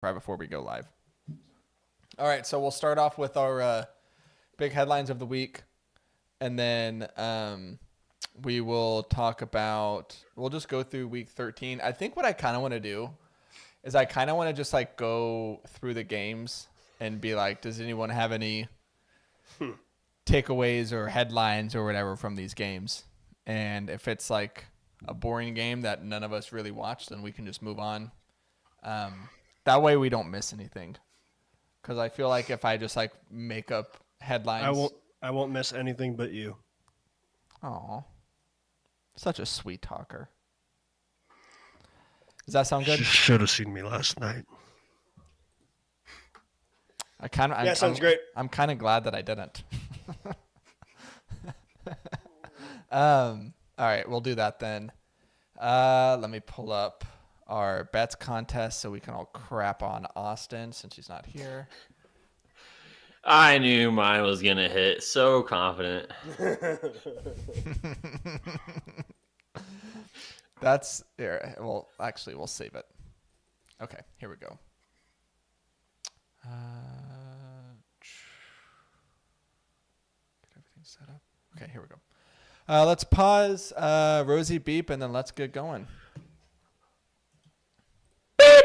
right before we go live. All right, so we'll start off with our big headlines of the week, and then we will talk about. We'll just go through week 13. I think what I kind of want to do is I kind of want to just like go through the games and be like, does anyone have any takeaways or headlines or whatever from these games? And if it's like a boring game that none of us really watched, then we can just move on. That way we don't miss anything. Because I feel like if I just like make up headlines, I won't miss anything but you. Oh, such a sweet talker. Does that sound good? Should have seen me last night. Sounds great. I'm kind of glad that I didn't. All right, we'll do that then. Let me pull up our bets contest so we can all crap on Austin since he's not here. I knew mine was going to hit. So confident. That's here. Well, actually, we'll save it. Okay, here we go. Get everything set up. Okay, here we go. Let's pause Rosie beep and then let's get going. Beep!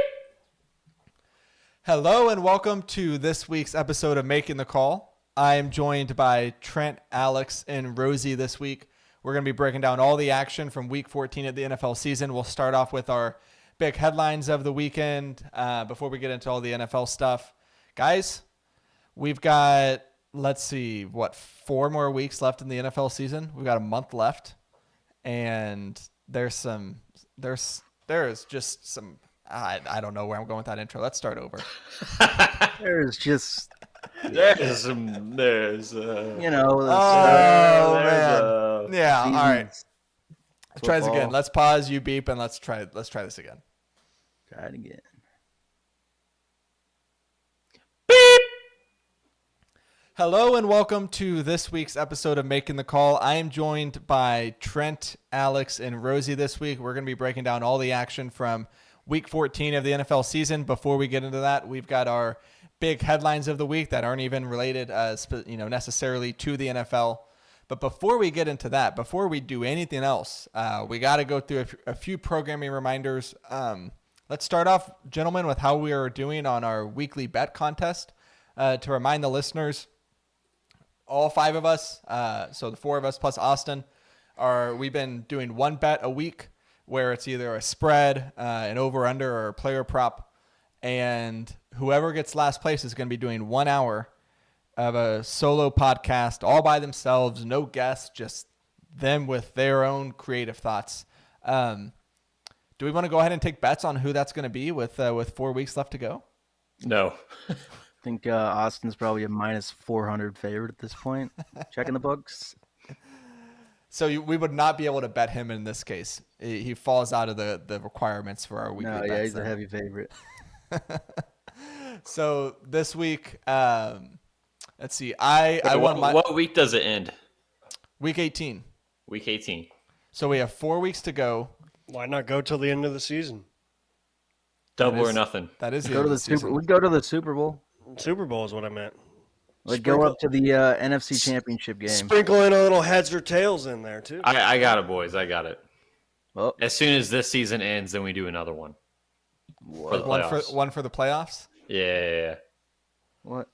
Hello and welcome to this week's episode of Making the Call. I am joined by Trent, Alex, and Rosie this week. We're going to be breaking down all the action from week 14 of the NFL season. We'll start off with our big headlines of the weekend before we get into all the NFL stuff. Guys, we've got, let's see, 4 more weeks left in the NFL season. We've got a month left, and there's just some, I don't know where I'm going with that intro. Let's start over. There's just... There's man. Yeah, all right. Let's try this again. Let's pause, you beep, and let's try this again. Try it again. Beep! Hello and welcome to this week's episode of Making the Call. I am joined by Trent, Alex, and Rosie this week. We're going to be breaking down all the action from week 14 of the NFL season. Before we get into that, we've got our big headlines of the week that aren't even related necessarily to the NFL. But before we get into that, before we do anything else, we got to go through a few programming reminders. Let's start off, gentlemen, with how we are doing on our weekly bet contest. To remind the listeners, all 5 of us, so the 4 of us plus Austin, we've been doing one bet a week where it's either a spread, an over-under, or a player prop. And whoever gets last place is going to be doing 1 hour of a solo podcast all by themselves, no guests, just them with their own creative thoughts. Do we want to go ahead and take bets on who that's going to be with 4 weeks left to go? No. I think Austin's probably a minus 400 favorite at this point. Checking the books. So we would not be able to bet him in this case. He falls out of the requirements for our weekly bets. Yeah, he's a heavy favorite. So this week, let's see. I won my. What week does it end? Week 18. Week 18. So we have 4 weeks to go. Why not go till the end of the season? Double or nothing. That is Go to the Super. We'd go to the Super Bowl. Super Bowl is what I meant. Like go up to the NFC Championship game. Sprinkle in a little heads or tails in there too. I got it, boys. I got it. Well, as soon as this season ends, then we do another one. For the playoffs. One for the playoffs? Yeah. What?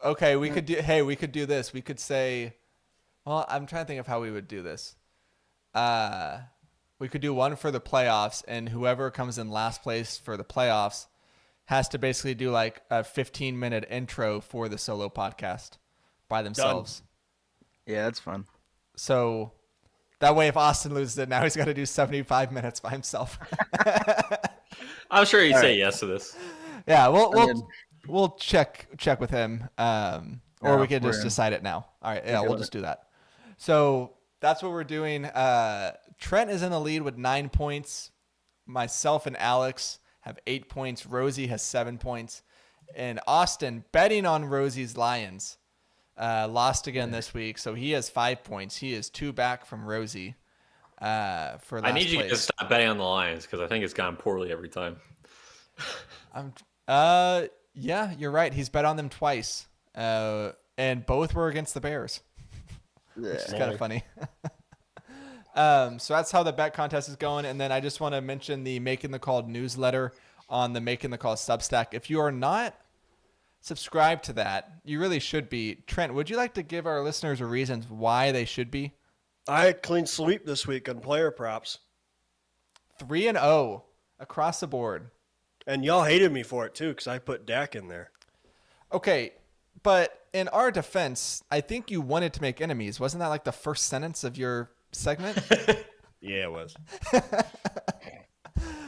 Okay, we could do this. We could say, well, I'm trying to think of how we would do this. We could do one for the playoffs, and whoever comes in last place for the playoffs has to basically do like a 15-minute intro for the solo podcast by themselves. Done. Yeah, that's fun. So that way, if Austin loses it, now he's got to do 75 minutes by himself. I'm sure he'd say yes to this. Yeah, we'll check with him, or we can just decide it now. All right, yeah, we'll just do that. So that's what we're doing. Trent is in the lead with 9 points. Myself and Alex have 8 points. Rosie has 7 points. And Austin, betting on Rosie's Lions, lost again this week, so he has 5 points. He is 2 back from Rosie. For last I need you place. to stop betting on the Lions because I think it's gone poorly every time. Yeah, you're right. He's bet on them twice. And both were against the Bears, which is kind of funny. So that's how the bet contest is going. And then I just want to mention the Making the Call newsletter on the Making the Call Substack. If you are not subscribed to that, you really should be. Trent, would you like to give our listeners reasons why they should be? I had clean sweep this week on player props. 3-0 across the board. And y'all hated me for it, too, because I put Dak in there. Okay, but in our defense, I think you wanted to make enemies. Wasn't that like the first sentence of your segment? Yeah, it was.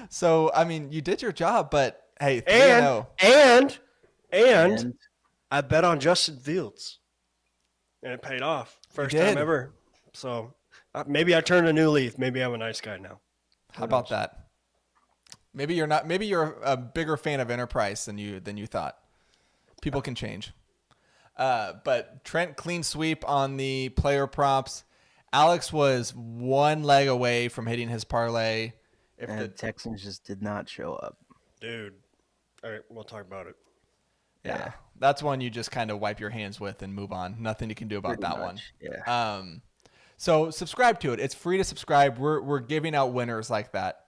So, I mean, you did your job, but hey, 3-0. And I bet on Justin Fields. And it paid off. First time ever. So maybe I turned a new leaf. Maybe I'm a nice guy now. How about that? Maybe you're not. Maybe you're a bigger fan of Enterprise than you thought. People can change. But Trent clean sweep on the player props. Alex was one leg away from hitting his parlay. And the Texans just did not show up. Dude. All right, we'll talk about it. Yeah. That's one you just kind of wipe your hands with and move on. Nothing you can do about that one. Yeah. So subscribe to it. It's free to subscribe. We're giving out winners like that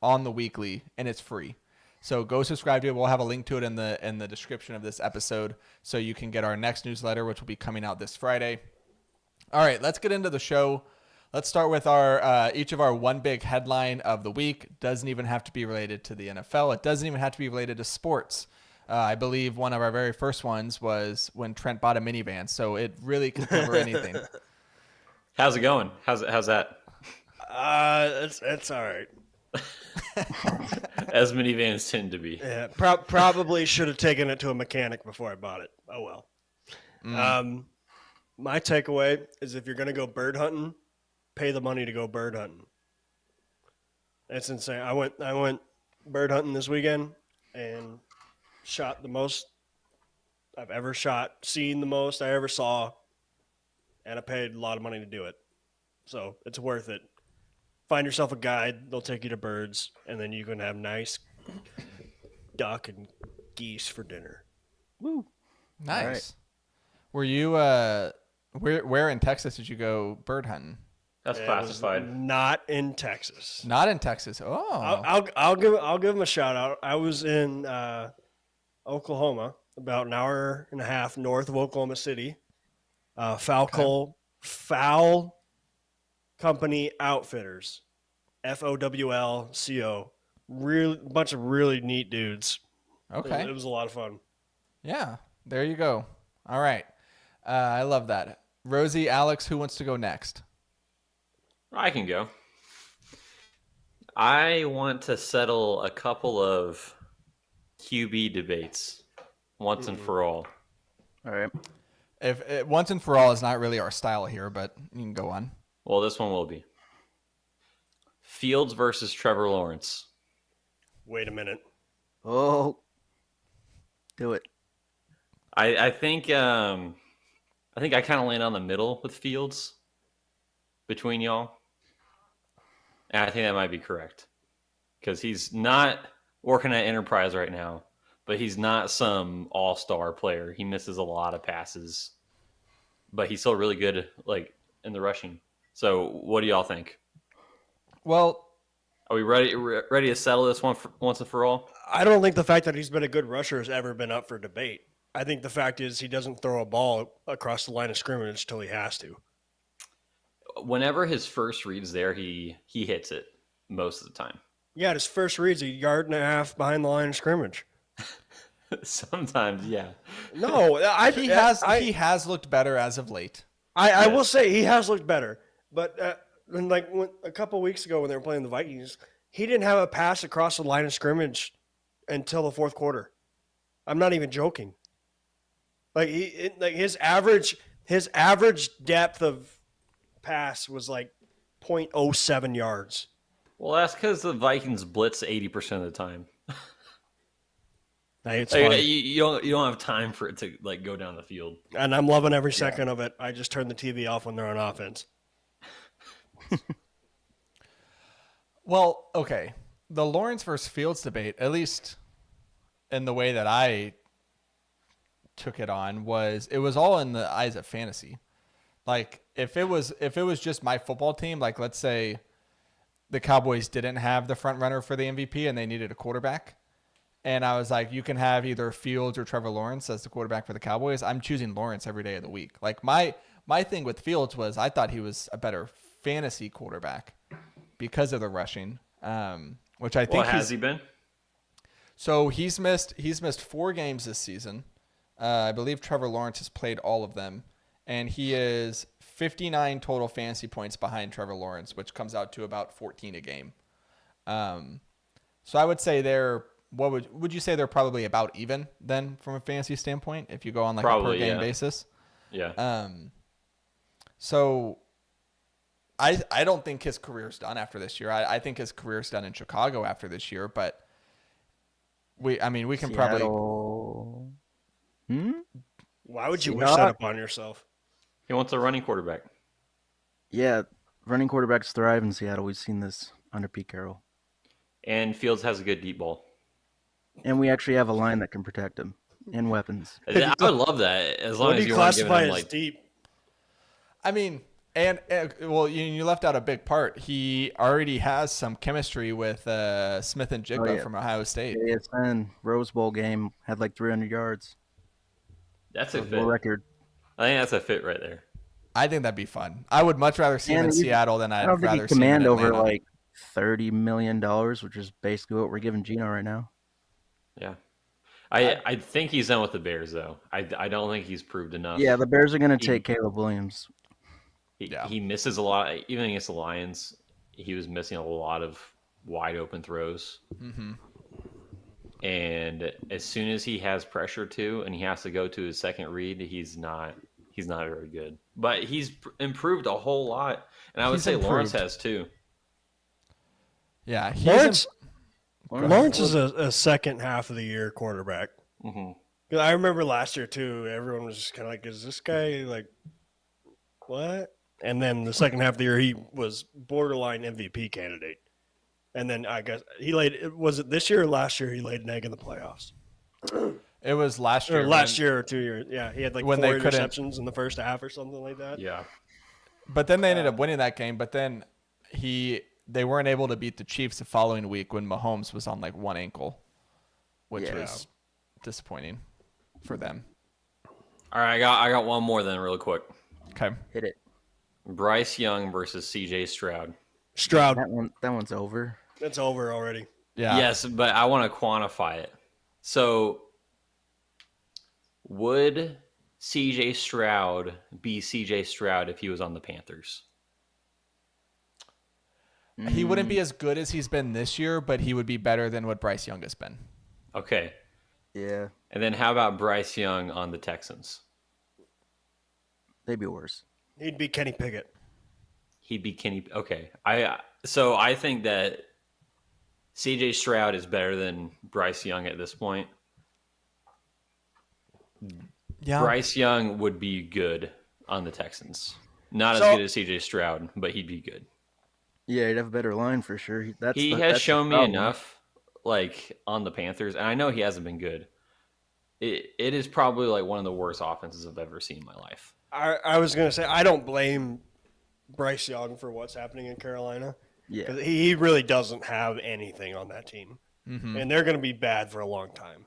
on the weekly, and it's free. So go subscribe to it. We'll have a link to it in the description of this episode, so you can get our next newsletter, which will be coming out this Friday. All right, let's get into the show. Let's start with our each of our one big headline of the week. Doesn't even have to be related to the NFL. It doesn't even have to be related to sports. I believe one of our very first ones was when Trent bought a minivan, so it really could cover anything. How's it going? How's that? It's all right. As minivans tend to be. Yeah, probably should have taken it to a mechanic before I bought it. Oh well. My takeaway is if you're going to go bird hunting, pay the money to go bird hunting. That's insane. I went bird hunting this weekend and shot the most I've ever shot, seen the most I ever saw, and I paid a lot of money to do it. So it's worth it. Find yourself a guide. They'll take you to birds, and then you can have nice duck and geese for dinner. Woo. Nice. Right. Were you where in Texas did you go bird hunting? That's It classified. was not in Texas. Not in Texas. Oh. I'll give him a shout out. I was in Oklahoma, about an hour and a half north of Oklahoma City. Fowl Company Outfitters, FOWLCO. Really, bunch of really neat dudes. Okay. It was a lot of fun. Yeah. There you go. All right. I love that. Rosie, Alex, who wants to go next? I can go. I want to settle a couple of QB debates once and for all. All right. If once and for all is not really our style here, but you can go on. Well, this one will be. Fields versus Trevor Lawrence. Wait a minute. Oh. Do it. I think I kind of land on the middle with Fields between y'all. And I think that might be correct. Because he's not working at Enterprise right now, but he's not some all-star player. He misses a lot of passes. But he's still really good in the rushing. So what do y'all think? Well, Are we ready to settle this one once and for all? I don't think the fact that he's been a good rusher has ever been up for debate. I think the fact is he doesn't throw a ball across the line of scrimmage until he has to. Whenever his first read's there, he hits it most of the time. Yeah, his first read's a yard and a half behind the line of scrimmage. Sometimes, yeah. No, he has looked better as of late. I will say he has looked better, but a couple weeks ago when they were playing the Vikings, he didn't have a pass across the line of scrimmage until the fourth quarter. I'm not even joking. His average depth of pass was 0.07 yards. Well, that's because the Vikings blitz 80% of the time. Hey, it's Like, fun. you don't have time for it to go down the field. And I'm loving every second of it. I just turn the TV off when they're on offense. Well, okay. The Lawrence versus Fields debate, at least and the way that I took it on was it was all in the eyes of fantasy. Like if it was just my football team, like let's say the Cowboys didn't have the front runner for the MVP and they needed a quarterback, and I was like, you can have either Fields or Trevor Lawrence as the quarterback for the Cowboys. I'm choosing Lawrence every day of the week. Like my thing with Fields was I thought he was a better fantasy quarterback because of the rushing, which I think What has he been? So he's missed 4 games this season. I believe Trevor Lawrence has played all of them, and he is 59 total fantasy points behind Trevor Lawrence, which comes out to about 14 a game. So I would say would you say they're probably about even then from a fantasy standpoint if you go on like Probably, a per game yeah. basis? Yeah. So I don't think his career's done after this year. I think his career's done in Chicago after this year, but we can probably. Seattle. Why would you wish that upon yourself? He wants a running quarterback. Yeah, running quarterbacks thrive in Seattle. We've seen this under Pete Carroll. And Fields has a good deep ball. And we actually have a line that can protect him and weapons. I would love that as long What do as you you weren't giving classify him as like deep? I mean, and well, you left out a big part. He already has some chemistry with Smith and Jigba from Ohio State. ASN Rose Bowl game had like 300 yards. that's a World fit. record. I think that's a fit right there. I think that'd be fun. I would much rather see him in Seattle than I I'd don't think rather he see him in command over Atlanta. like $30 million, which is basically what we're giving Gino right now. Yeah. I think he's done with the Bears though. I don't think he's proved enough. Yeah, the Bears are going to take Caleb Williams. He misses a lot. Even against the Lions, he was missing a lot of wide open throws. Mm-hmm. And as soon as he has pressure too, and he has to go to his second read, he's not very good. But he's improved a whole lot, and I would say Lawrence has too. Yeah, Lawrence is a second half of the year quarterback. Mm-hmm. 'Cause I remember last year too. Everyone was just kind of like, "Is this guy like what?" And then the second half of the year, he was borderline MVP candidate. And then I guess was it this year or last year he laid an egg in the playoffs? It was last year. Or last year or 2 years. Yeah, he had like 4 when they couldn't- interceptions in the first half or something like that. Yeah. But then they ended up winning that game. But then they weren't able to beat the Chiefs the following week when Mahomes was on like one ankle, which was disappointing for them. All right, I got one more then, real quick. Okay. Hit it. Bryce Young versus C.J. Stroud. Stroud, That one's over. that's over already. Yeah. Yes, but I want to quantify it. So, would C.J. Stroud be C.J. Stroud if he was on the Panthers? He wouldn't be as good as he's been this year, but he would be better than what Bryce Young has been. Okay. Yeah, And then how about Bryce Young on the Texans? they'd be worse. He'd be Kenny Pickett. He'd be Kenny. Okay. I think that C.J. Stroud is better than Bryce Young at this point. Yeah. Bryce Young would be good on the Texans. Not as good as C.J. Stroud, but he'd be good. Yeah, he'd have a better line for sure. He That's has shown me problem. enough, like on the Panthers, and I know he hasn't been good. It is probably like one of the worst offenses I've ever seen in my life. I was going to say, I don't blame Bryce Young for what's happening in Carolina. Yeah, 'Cause he really doesn't have anything on that team. Mm-hmm. And they're going to be bad for a long time.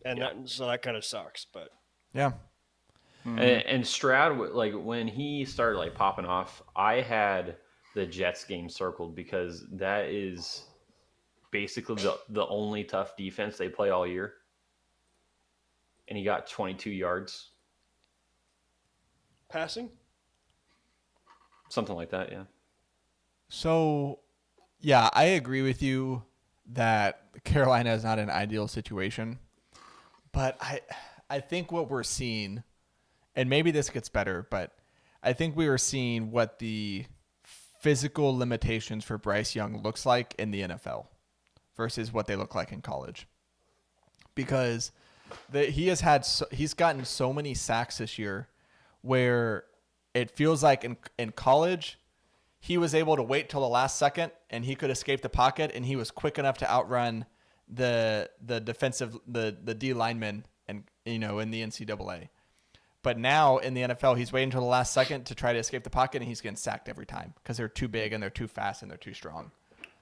And so that kind of sucks. But Yeah. And Stroud, like when he started like popping off, I had the Jets game circled because that is basically the only tough defense they play all year. And he got 22 yards, passing? something like that. Yeah. So, yeah, I agree with you that Carolina is not an ideal situation. But I think what we're seeing, and maybe this gets better, but I think we were seeing what the physical limitations for Bryce Young looks like in the NFL versus what they look like in college. Because he's gotten so many sacks this year where it feels like in college he was able to wait till the last second and he could escape the pocket and he was quick enough to outrun the defensive the D linemen and in the NCAA. But now in the NFL, he's waiting until the last second to try to escape the pocket, and he's getting sacked every time because they're too big and they're too fast and they're too strong.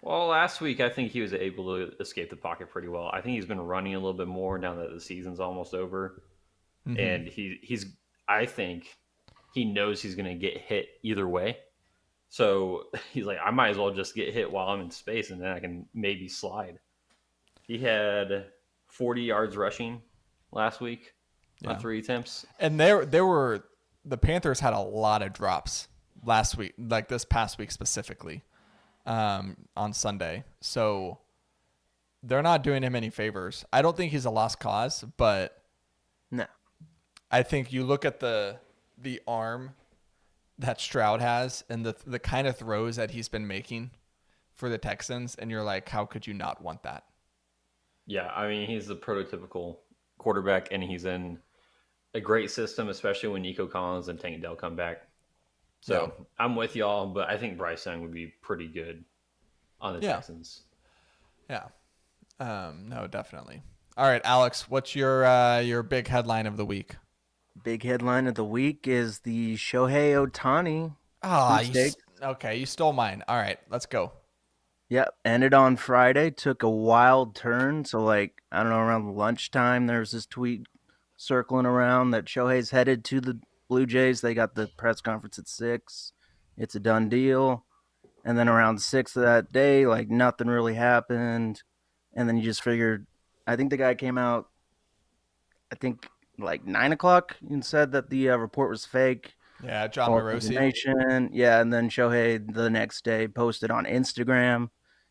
Well, last week I think he was able to escape the pocket pretty well. I think he's been running a little bit more now that the season's almost over, and he's. I think he knows he's going to get hit either way, so he's like, I might as well just get hit while I'm in space, and then I can maybe slide. He had 40 yards rushing last week on 3 attempts. And the Panthers had a lot of drops last week, like this past week specifically, on Sunday. So they're not doing him any favors. I don't think he's a lost cause, but No. I think you look at the arm that Stroud has and the kind of throws that he's been making for the Texans, and you're like, how could you not want that? Yeah, I mean, he's the prototypical quarterback, and he's in a great system, especially when Nico Collins and Tank Dell come back. So I'm with y'all, but I think Bryce Young would be pretty good on the Texans. Yeah. No, definitely. All right, Alex, what's your big headline of the week? Big headline of the week is the Shohei Ohtani. Okay, you stole mine. All right, let's go. Yep, ended on Friday, took a wild turn. So, I don't know, around lunchtime, there's this tweet circling around that Shohei's headed to the Blue Jays. They got the press conference at 6. It's a done deal. And then around 6 of that day, nothing really happened. And then you just figured, I think the guy came out, 9 o'clock and said that the report was fake. Yeah, John Morosi. Yeah, and then Shohei the next day posted on Instagram.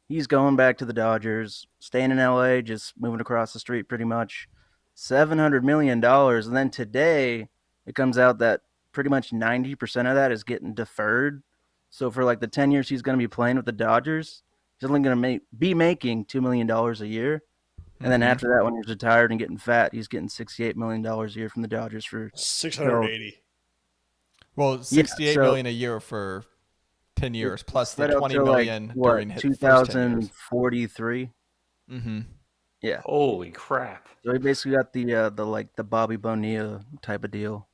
He's going back to the Dodgers, staying in LA, just moving across the street pretty much. $700 million. And then today, it comes out that pretty much 90% of that is getting deferred. So for the 10 years he's going to be playing with the Dodgers, he's only going to be making $2 million a year. And then after that, when he's retired and getting fat, he's getting $68 million a year from the Dodgers for 680. Well, $68 million a year for 10 years, plus the $20 million during his 2043. Mm-hmm. Yeah. Holy crap! So he basically got the Bobby Bonilla type of deal.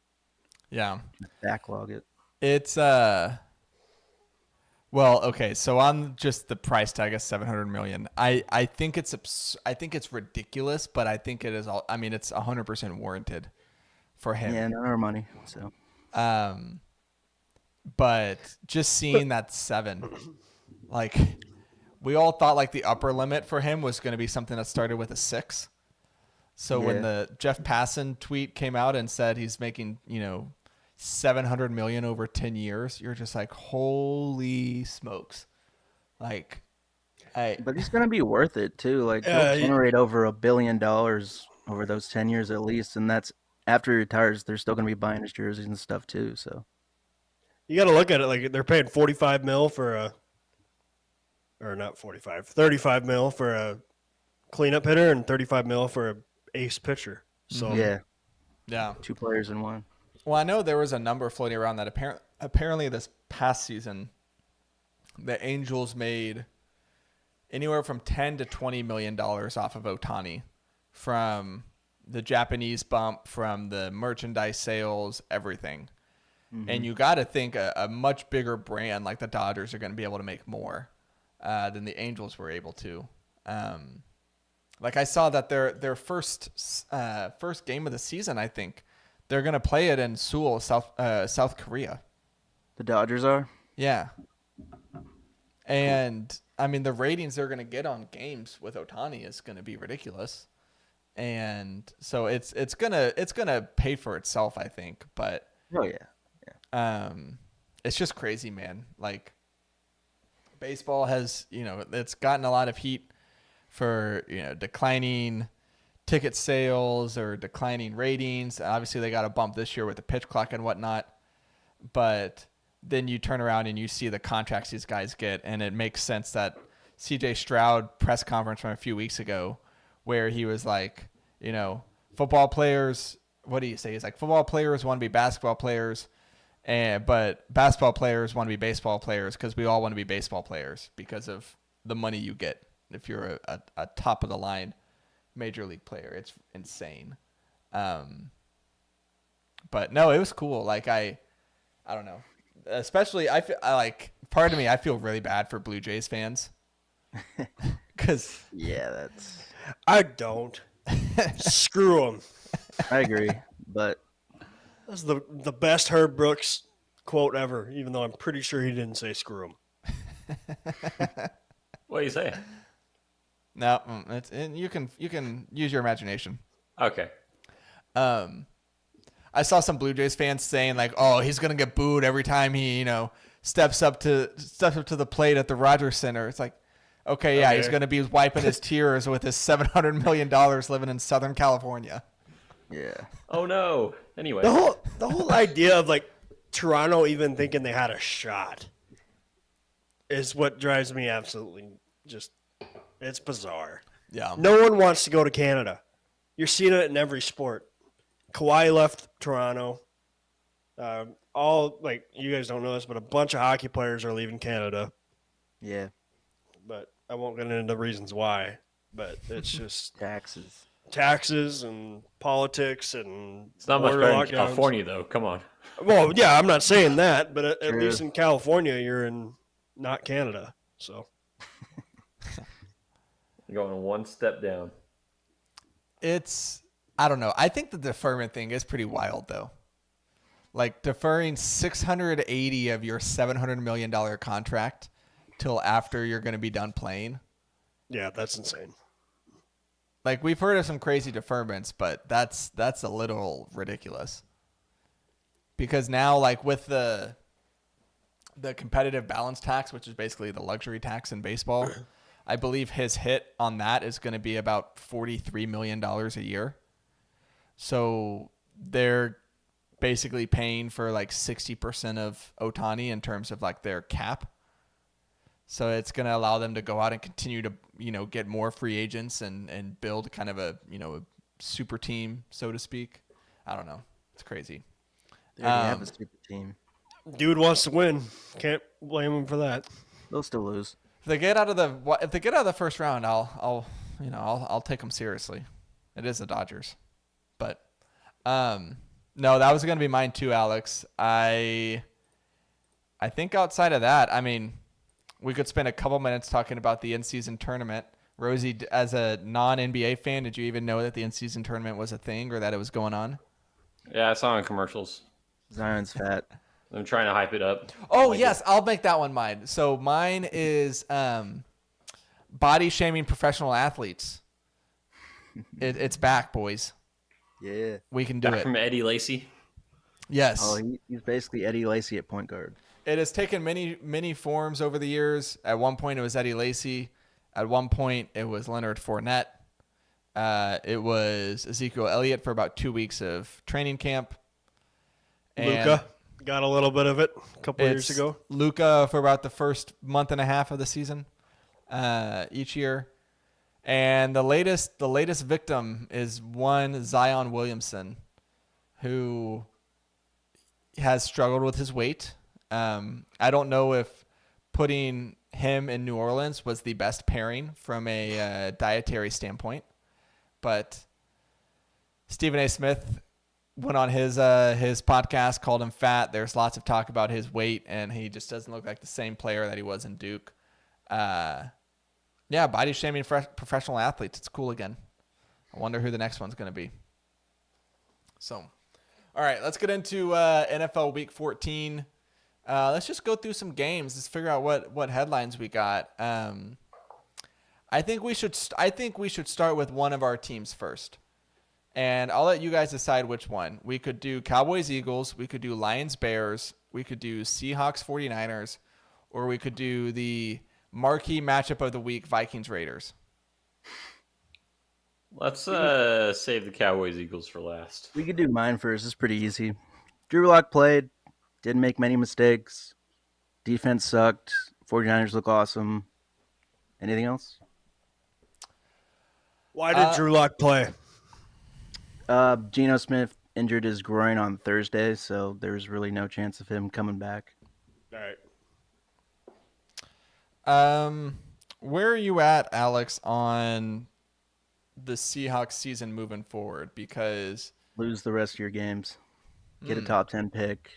Yeah. Backlog it. It's well, okay. So on just the price tag of $700 million, I think it's ridiculous, but I think it is all. I mean, it's 100% warranted for him. Yeah, not our money. So. But just seeing that 7, we all thought the upper limit for him was going to be something that started with a 6. So when the Jeff Passan tweet came out and said he's making, $700 million over 10 years, you're just like, holy smokes. But he's going to be worth it too. He'll generate over $1 billion over those 10 years at least. And that's after he retires, they're still going to be buying his jerseys and stuff too. So you got to look at it they're paying $45 million for or not 45, $35 million for a cleanup hitter and $35 million for a ace pitcher. So yeah, 2 players in one. Well, I know there was a number floating around that apparently this past season, the Angels made anywhere from $10 to $20 million off of Ohtani from the Japanese bump, from the merchandise sales, everything. Mm-hmm. And you got to think a much bigger brand like the Dodgers are going to be able to make more than the Angels were able to. I saw that their first game of the season, I think, they're going to play it in Seoul, South Korea. The Dodgers are? Yeah. And, I mean, the ratings they're going to get on games with Ohtani is going to be ridiculous. And so it's gonna pay for itself, I think. But it's just crazy, man. Baseball has, it's gotten a lot of heat for, declining ticket sales or declining ratings. Obviously, they got a bump this year with the pitch clock and whatnot. But then you turn around and you see the contracts these guys get, and it makes sense that CJ Stroud press conference from a few weeks ago where he was like, football players, what do you say? He's like, football players want to be basketball players, but basketball players want to be baseball players because we all want to be baseball players because of the money you get. if you're a top of the line major league player. It's insane. But no, it was cool. Like I don't know. Especially part of me, I feel really bad for Blue Jays fans. Cuz Yeah, that's. I don't. Screw them. I agree, but That's the best Herb Brooks quote ever, even though I'm pretty sure he didn't say screw him. What do you say? no, you can use your imagination. Okay. I saw some Blue Jays fans saying like, "Oh, he's gonna get booed every time he, steps up to the plate at the Rogers Center." It's like, okay, yeah, Okay. he's gonna be wiping his tears with his $700 million living in Southern California. yeah. Oh no. Anyway. The whole idea of like Toronto even thinking they had a shot is what drives me absolutely just. It's bizarre. Yeah, No one wants to go to Canada. You're seeing it in every sport. Kawhi left Toronto. All like you guys don't know this, but a bunch of hockey players are leaving Canada. Yeah. But I won't get into the reasons why. But it's just Taxes. taxes and politics and It's not much border better in lockdowns. California, though. Come on. Well, yeah, I'm not saying that, but at True. least in California, you're in not Canada. So You're going one step down. I don't know. I think the deferment thing is pretty wild though. Like deferring 680 of your $700 million contract till after you're going to be done playing. yeah, that's insane. Like we've heard of some crazy deferments, but that's a little ridiculous. Because now, like with the competitive balance tax, which is basically the luxury tax in baseball, I believe his hit on that is going to be about $43 million a year. So they're basically paying for like 60% of Ohtani in terms of like their cap. So it's going to allow them to go out and continue to, get more free agents and build kind of a super team, so to speak. I don't know. It's crazy. They already have a super team. Dude wants to win. Can't blame him for that. They'll still lose. If they get out of the first round, I'll take them seriously. It is the Dodgers. But no, that was going to be mine too, Alex. I think outside of that, I mean, we could spend a couple minutes talking about the in-season tournament. Rosie, as a non-NBA fan, did you even know that the in-season tournament was a thing or that it was going on? Yeah, I saw it in commercials. Zion's fat. I'm trying to hype it up. Oh, Like yes, I'll make that one mine. So mine is body shaming professional athletes. It's back, boys. Yeah. We can do Back it. from Eddie Lacy. Yes. Oh, he's basically Eddie Lacy at point guard. It has taken many forms over the years. At one point, it was Eddie Lacy. At one point, it was Leonard Fournette. It was Ezekiel Elliott for about 2 weeks of training camp. Luca got a little bit of it a couple of years ago. Luca for about the first month and a half of the season each year. And the latest victim is one Zion Williamson, who has struggled with his weight. I don't know if putting him in New Orleans was the best pairing from a dietary standpoint, but Stephen A. Smith went on his podcast, called him fat. There's lots of talk about his weight, and he just doesn't look like the same player that he was in Duke. Yeah, body shaming professional athletes. It's cool again. I wonder who the next one's going to be. So, all right, let's get into NFL Week 14. Let's just go through some games. Let's figure out what headlines we got. I think we should start with one of our teams first. And I'll let you guys decide which one. We could do Cowboys Eagles, we could do Lions Bears, we could do Seahawks 49ers, or we could do the marquee matchup of the week, Vikings Raiders. Let's save the Cowboys Eagles for last. We could do mine first. It's pretty easy. Drew Lock played. Didn't make many mistakes. Defense sucked. 49ers look awesome. Anything else? Why did Drew Lock play? Geno Smith injured his groin on Thursday, so there's really no chance of him coming back. All right. Where are you at, Alex, on the Seahawks season moving forward? Because Lose the rest of your games. Get a top 10 pick.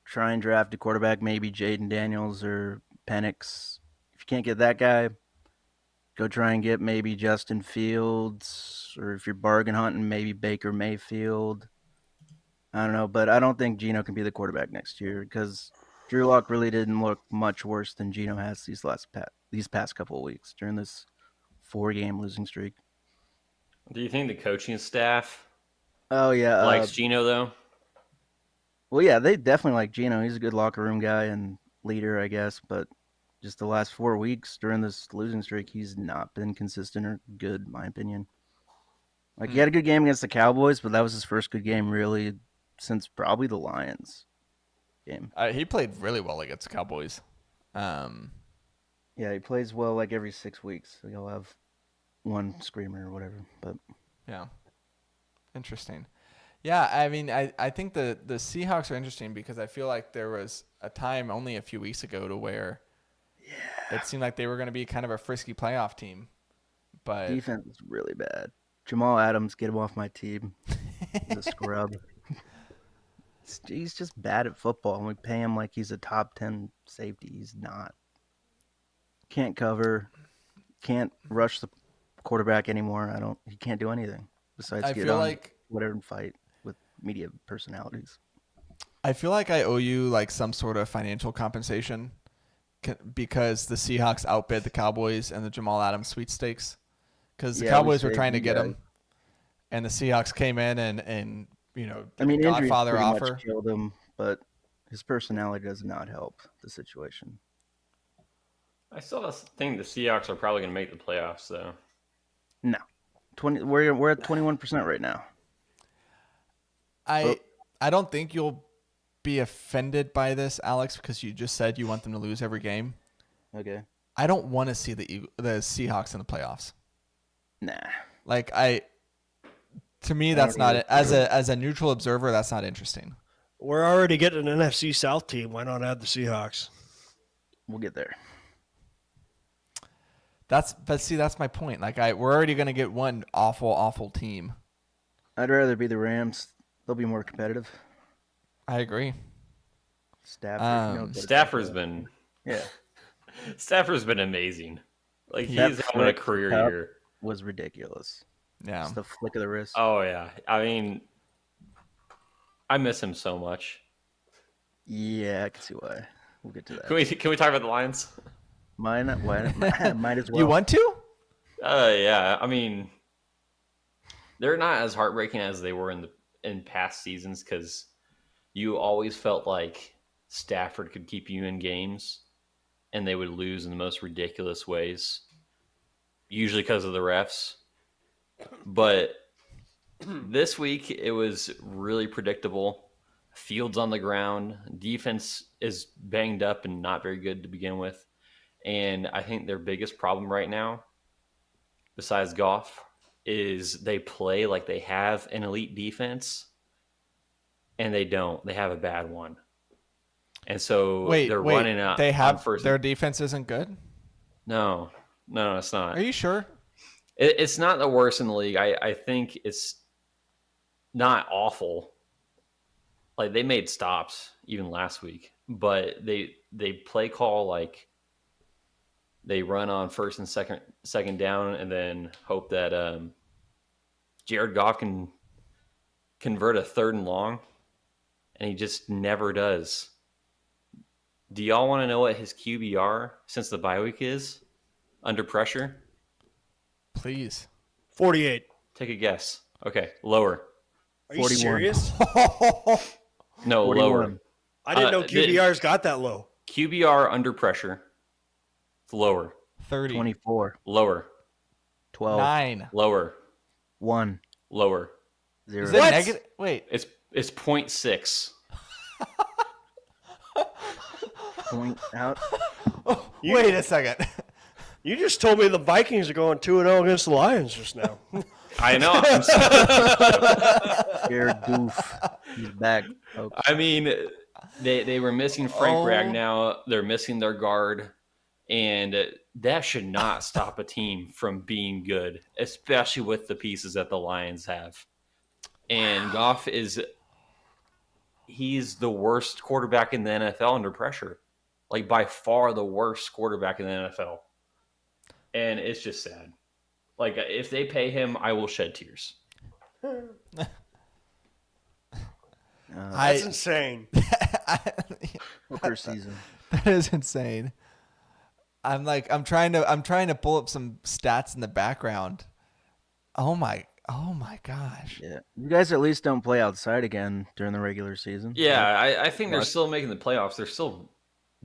Try and draft a quarterback, maybe Jaden Daniels or Penix. If you can't get that guy, go try and get maybe Justin Fields, or if you're bargain hunting, maybe Baker Mayfield. I don't know, but I don't think Geno can be the quarterback next year because Drew Lock really didn't look much worse than Geno has these past couple of weeks during this 4-game losing streak. Do you think the coaching staff Oh yeah, likes Geno though? well yeah, they definitely like Geno. He's a good locker room guy and leader, I guess. But just the last 4 weeks during this losing streak, he's not been consistent or good, in my opinion. Like he had a good game against the Cowboys, but that was his first good game really since probably the Lions game. he played really well against the Cowboys. Yeah, he plays well like every 6 weeks. So he'll have one screamer or whatever. But Yeah. Interesting. Yeah, I mean, I think the Seahawks are interesting because I feel like there was a time only a few weeks ago to where it seemed like they were going to be kind of a frisky playoff team. But defense is really bad. Jamal Adams, get him off my team. He's a scrub. He's just bad at football, and we pay him like he's a top 10 safety. He's not. Can't cover. Can't rush the quarterback anymore. He can't do anything besides I get feel on like whatever and fight with media personalities. I feel like I owe you like some sort of financial compensation because the Seahawks outbid the Cowboys and the Jamal Adams sweepstakes. Because the Yeah, Cowboys we were saved trying to you get guys. him, and the Seahawks came in and I mean, injuries Godfather pretty offer. much killed him, but his personality does not help the situation. I still think the Seahawks are probably going to make the playoffs, though. No, 20. We're at 21% right now. I don't think you'll be offended by this, Alex, because you just said you want them to lose every game. Okay. I don't want to see the Seahawks in the playoffs. Nah. Like to me, I that's don't not either. as a neutral observer. That's not interesting. We're already getting an NFC South team. Why not add the Seahawks? We'll get there. That's my point. Like we're already going to get one awful team. I'd rather be the Rams. They'll be more competitive. I agree. Stafford. Stafford's been Yeah. Stafford's been amazing. Like That he's having a flick career up year. was ridiculous. Yeah. Just the flick of the wrist. Oh yeah, I mean, I miss him so much. Yeah, I can see why. We'll get to that. Can we talk about the Lions? Might as well. You want to? Yeah. I mean, they're not as heartbreaking as they were in past seasons because you always felt like Stafford could keep you in games, and they would lose in the most ridiculous ways, usually because of the refs. But this week it was really predictable. Fields on the ground, defense is banged up and not very good to begin with. And I think their biggest problem right now, besides Goff, is they play like they have an elite defense, and they don't. They have a bad one. And so they're running out. They have first. their defense isn't good. No, it's not. Are you sure? It's not the worst in the league. I think it's not awful. Like they made stops even last week, but they play call like they run on first and second down, and then hope that Jared Goff can convert a 3rd and long, and he just never does. Do y'all want to know what his QBR since the bye week is under pressure? Please. 48. Take a guess. Okay, lower. Are you 41. serious? No, 41. lower. I didn't know QBR's got that low. QBR under pressure. It's lower. 30. 24, Lower. 12, 9. Lower. 1, Lower. 0. Is it negative? Wait. It's 0.6. Point out. Wait a second. You just told me the Vikings are going 2-0 against the Lions just now. I know. Jared Goof. He's back. Okay. I mean, they were missing Frank Ragnow. They're missing their guard. And that should not stop a team from being good, especially with the pieces that the Lions have. And Goff he's the worst quarterback in the NFL under pressure. Like, by far the worst quarterback in the NFL. And it's just sad. Like, if they pay him, I will shed tears. That's insane. Poker season. That is insane. I'm trying to pull up some stats in the background. Oh my gosh. Yeah, you guys at least don't play outside again during the regular season. Yeah, I think they're still making the playoffs. They're still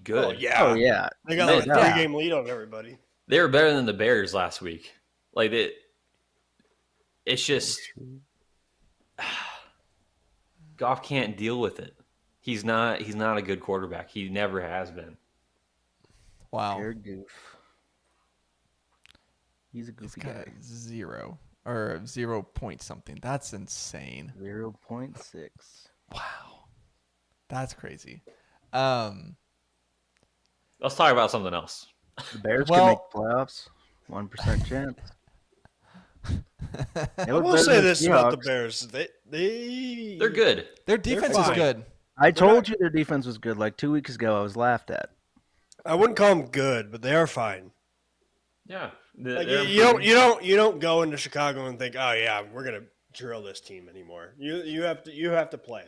good. Oh yeah. Oh yeah. They got No like a doubt. 3-game lead on everybody. They were better than the Bears last week. Like, it's just Goff can't deal with it. He's not a good quarterback. He never has been. Wow. Pure goof. He's a goofy guy. 0 or 0 point something. That's insane. 0.6. Wow. That's crazy. Let's talk about something else. The Bears Well- could make the playoffs. 1% chance. I will say this about the Bears: They're good. Their defense is fine. good. I told you their defense was good. Like 2 weeks ago, I was laughed at. I wouldn't call them good, but they are fine. Yeah. Like, They're you improving. you don't go into Chicago and think, oh yeah, we're gonna drill this team anymore. You have to play.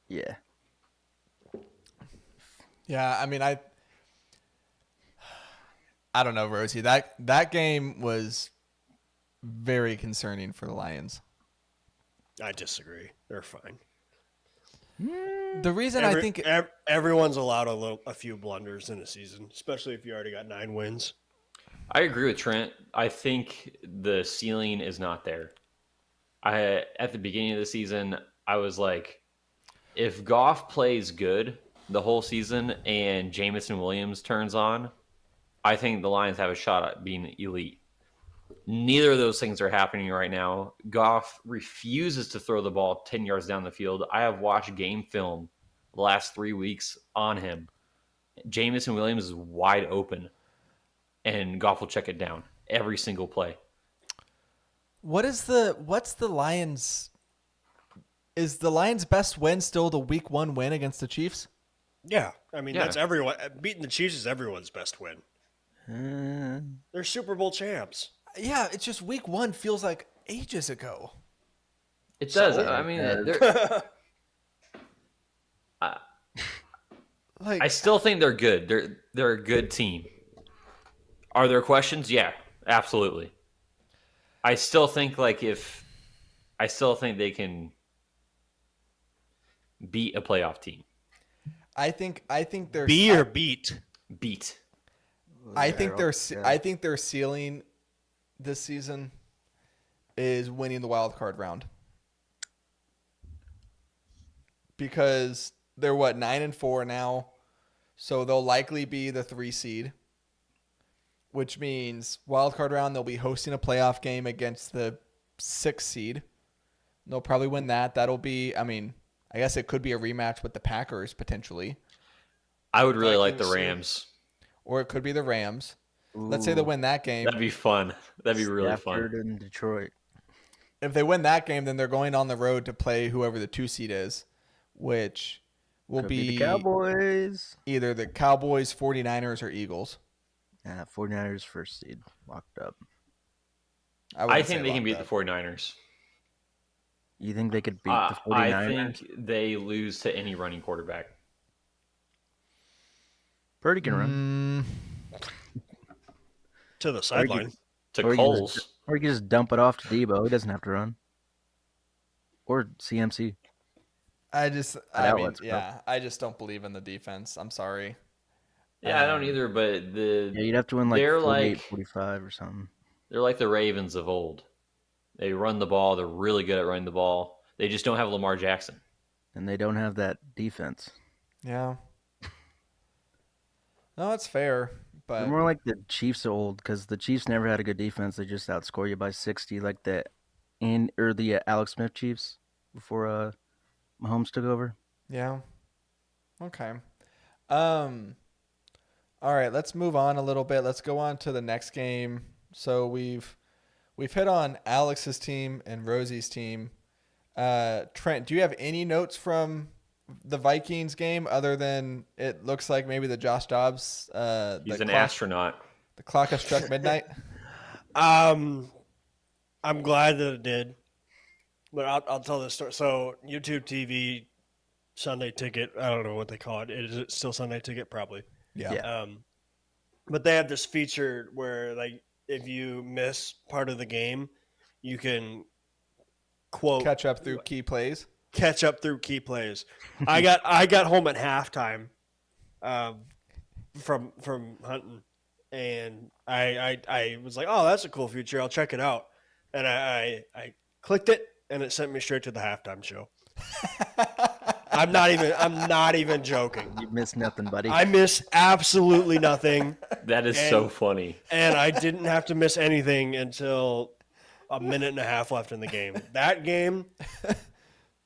Yeah. Yeah, I mean, I don't know, Rosie. That game was very concerning for the Lions. I disagree. They're fine. The reason I think Everyone's allowed a few blunders in a season, especially if you already got 9 wins. I agree with Trent. I think the ceiling is not there. At the beginning of the season, I was like, if Goff plays good the whole season and Jamison Williams turns on, I think the Lions have a shot at being elite. Neither of those things are happening right now. Goff refuses to throw the ball 10 yards down the field. I have watched game film the last 3 weeks on him. Jamison Williams is wide open, and Goff will check it down every single play. what's the Lions? Is the Lions' best win still the Week 1 win against the Chiefs? Yeah, I mean Yeah. that's everyone. Beating the Chiefs is everyone's best win. Uh, They're Super Bowl champs. Yeah, it's just Week 1 feels like ages ago. It does. So? I mean, Yeah. Like I still think they're good. They're a good team. Are there questions? Yeah, absolutely. I still think they can beat a playoff team. I think they're Be or beat. Beat. I think their yeah. I think their ceiling this season is winning the wild card round. Because they're 9-4 now. So they'll likely be the 3 seed. Which means wild card round they'll be hosting a playoff game against the 6 seed. They'll probably win that. That'll be, I mean, I guess it could be a rematch with the Packers potentially. I would really like the Vikings, Rams. Or it could be the Rams. Let's say they win that game. That'd be fun. That'd be really Stafford fun. in Detroit. If they win that game, then they're going on the road to play whoever the 2 seed is, which will Could be the Cowboys. either the Cowboys, 49ers, or Eagles. Yeah, 49ers first seed locked up. I wouldn't think say they can beat locked the up. 49ers. You think they could beat the I 49ers? think they lose to any running quarterback. Purdy can run. To the sideline. To Or you Coles. Or you can just dump it off to Debo. He doesn't have to run. Or CMC. I outlets, bro. I just don't believe in the defense. I'm sorry. Yeah, I don't either, but Yeah, you'd have to win like They're 48, like- 45 or something. they're like the Ravens of old. They run the ball. They're really good at running the ball. They just don't have Lamar Jackson. And they don't have that defense. Yeah. No, it's fair, but They're more like the Chiefs of old because the Chiefs never had a good defense. They just outscore you by 60, like the Alex Smith Chiefs before Mahomes took over. yeah. Okay. All right, let's move on a little bit. Let's go on to the next game. So we've hit on Alex's team and Rosie's team. Trent, do you have any notes from the Vikings game other than it looks like maybe the Josh Dobbs? He's an astronaut. The clock has struck midnight. I'm glad that it did, but I'll tell this story. So YouTube TV Sunday Ticket, I don't know what they call it. Is it still Sunday Ticket? Probably. Yeah. But they have this feature where, like, if you miss part of the game, you can quote Catch up through key plays. I got home at halftime, from hunting, and I was like, oh, that's a cool feature. I'll check it out, and I clicked it, and it sent me straight to the halftime show. I'm not even joking. You missed nothing, buddy. I miss absolutely nothing. That is so funny. And I didn't have to miss anything until a minute and a half left in the game. That game,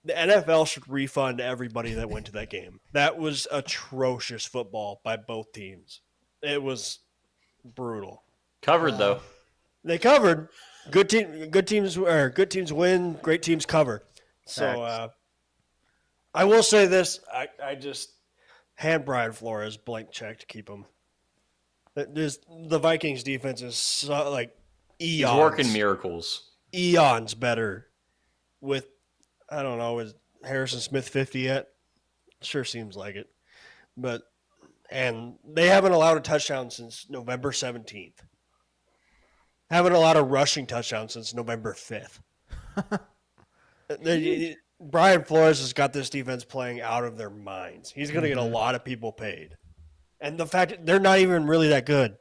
the NFL should refund everybody that went to that game. That was atrocious football by both teams. It was brutal. Covered though. They covered. Good teams win. Great teams cover. So I will say this: I just hand Brian Flores blank check to keep him. The Vikings defense is so, like, eons. He's working miracles. Eons better. With, I don't know, is Harrison Smith 50 yet? Sure seems like it. And they haven't allowed a touchdown since November 17th. Haven't allowed a rushing touchdown since November 5th. Brian Flores has got this defense playing out of their minds. He's going to get a lot of people paid. And the fact that they're not even really that good,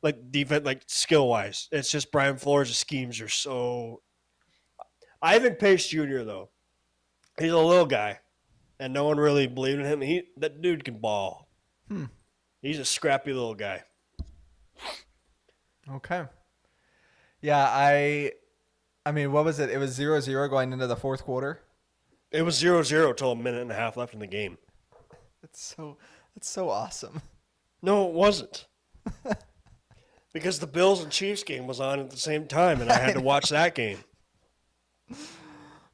like defense, like skill-wise. It's just Brian Flores' schemes are so... Ivan Pace Jr., though, he's a little guy, and no one really believed in him. That dude can ball. He's a scrappy little guy. Okay. Yeah, I mean, what was it? It was 0-0 going into the fourth quarter. It was 0-0 till a minute and a half left in the game. It's so awesome. No, it wasn't. Because the Bills and Chiefs game was on at the same time, and I had to watch that game.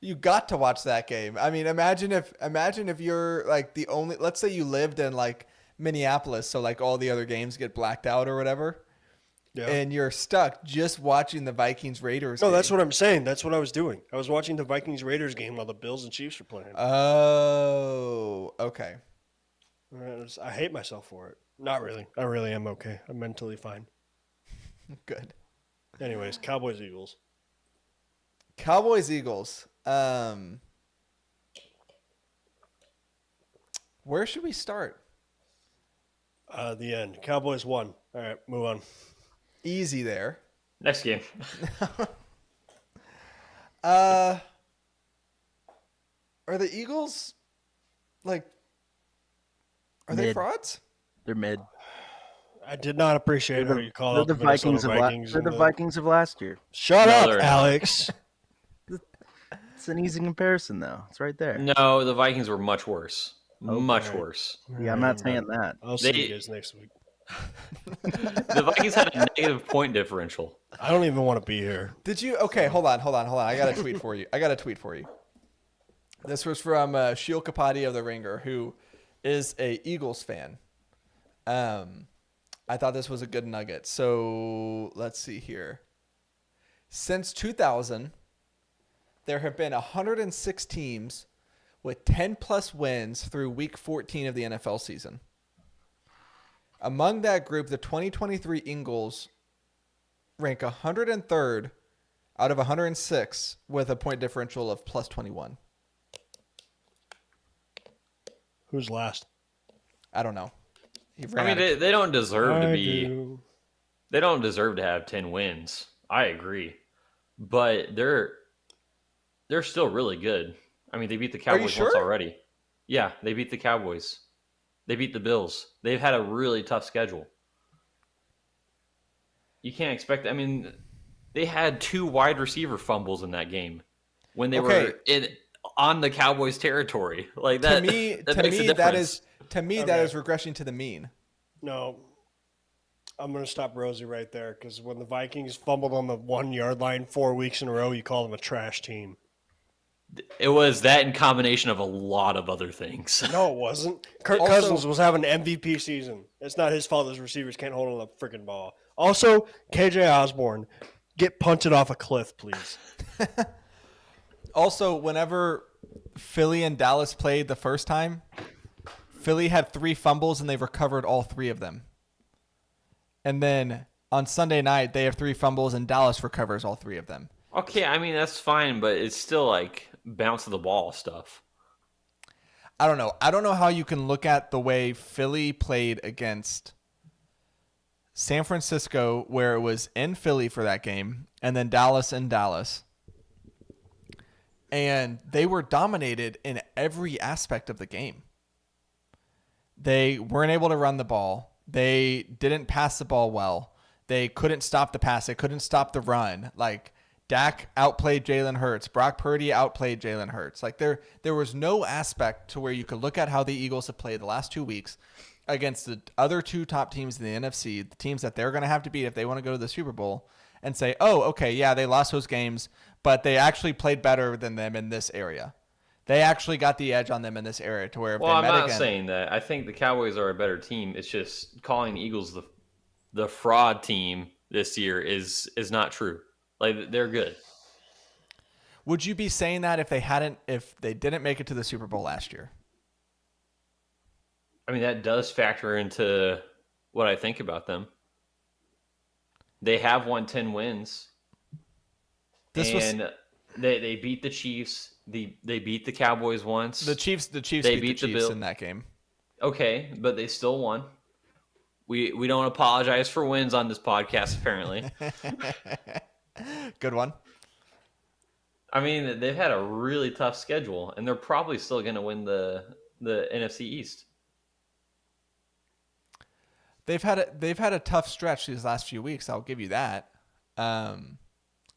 You got to watch that game. I mean, imagine if you're like the only. Let's say you lived in like Minneapolis, so like all the other games get blacked out or whatever. Yeah. And you're stuck just watching the Vikings-Raiders game. No, that's what I'm saying. That's what I was doing. I was watching the Vikings-Raiders game while the Bills and Chiefs were playing. Oh, okay. I hate myself for it. Not really. I really am okay. I'm mentally fine. Good. Anyways, Cowboys-Eagles. Cowboys-Eagles. Where should we start? The end. Cowboys won. All right, move on. Easy there. Next game. Are the Eagles like? Are they frauds? They're mid. I did not appreciate how you called out the Vikings of They're the Vikings of last year. Shut up, Alex. It's an easy comparison, though. It's right there. No, the Vikings were much worse. Okay. Much worse. Yeah, I'm not saying that. I'll see you guys next week. The Vikings had a negative point differential. I don't even want to be here. Did you? Okay, hold on. I got a tweet for you. This was from Sheil Kapati of The Ringer, who is a Eagles fan. I thought this was a good nugget. So let's see here. Since 2000, there have been 106 teams with 10-plus wins through Week 14 of the NFL season. Among that group, the 2023 Eagles rank 103rd out of 106 with a point differential of plus 21. Who's last? I don't know. I mean, they don't deserve to be. They don't deserve to have 10 wins. I agree, but they're still really good. I mean, they beat the Cowboys once already. Yeah, they beat the Cowboys. They beat the Bills. They've had a really tough schedule. You can't expect. I mean, they had 2 wide receiver fumbles in that game when they were on the Cowboys' territory. Like that. To me, that is regressing to the mean. No, I'm going to stop Rosie right there because when the Vikings fumbled on the 1 yard line 4 weeks in a row, you call them a trash team. It was that in combination of a lot of other things. No, it wasn't. Kirk Also- Cousins was having an MVP season. It's not his fault his receivers can't hold on the freaking ball. Also, KJ Osborne, get punted off a cliff, please. Also, whenever Philly and Dallas played the first time, Philly had 3 fumbles and they recovered all 3 of them. And then on Sunday night, they have 3 fumbles and Dallas recovers all 3 of them. Okay, I mean, that's fine, but it's still like bounce of the ball stuff. I don't know. I don't know how you can look at the way Philly played against San Francisco, where it was in Philly for that game, and then Dallas in Dallas. And they were dominated in every aspect of the game. They weren't able to run the ball. They didn't pass the ball well. They couldn't stop the pass. They couldn't stop the run. Like, Dak outplayed Jalen Hurts. Brock Purdy outplayed Jalen Hurts. Like, there was no aspect to where you could look at how the Eagles have played the last 2 weeks against the other 2 top teams in the NFC, the teams that they're going to have to beat if they want to go to the Super Bowl, and say, oh, okay, yeah, they lost those games, but they actually played better than them in this area. They actually got the edge on them in this area to where if Well, they I'm met not again, saying that. I think the Cowboys are a better team. It's just calling the Eagles the fraud team this year is not true. Like, they're good. would you be saying that if they didn't make it to the Super Bowl last year? I mean, that does factor into what I think about them. They have won 10 wins. They beat the Chiefs. They beat the Cowboys once. The Chiefs They beat beat the the Chiefs Bill- in that game. Okay, but they still won. We don't apologize for wins on this podcast, apparently. Good one. I mean, they've had a really tough schedule, and they're probably still going to win the NFC East. They've had a tough stretch these last few weeks. I'll give you that.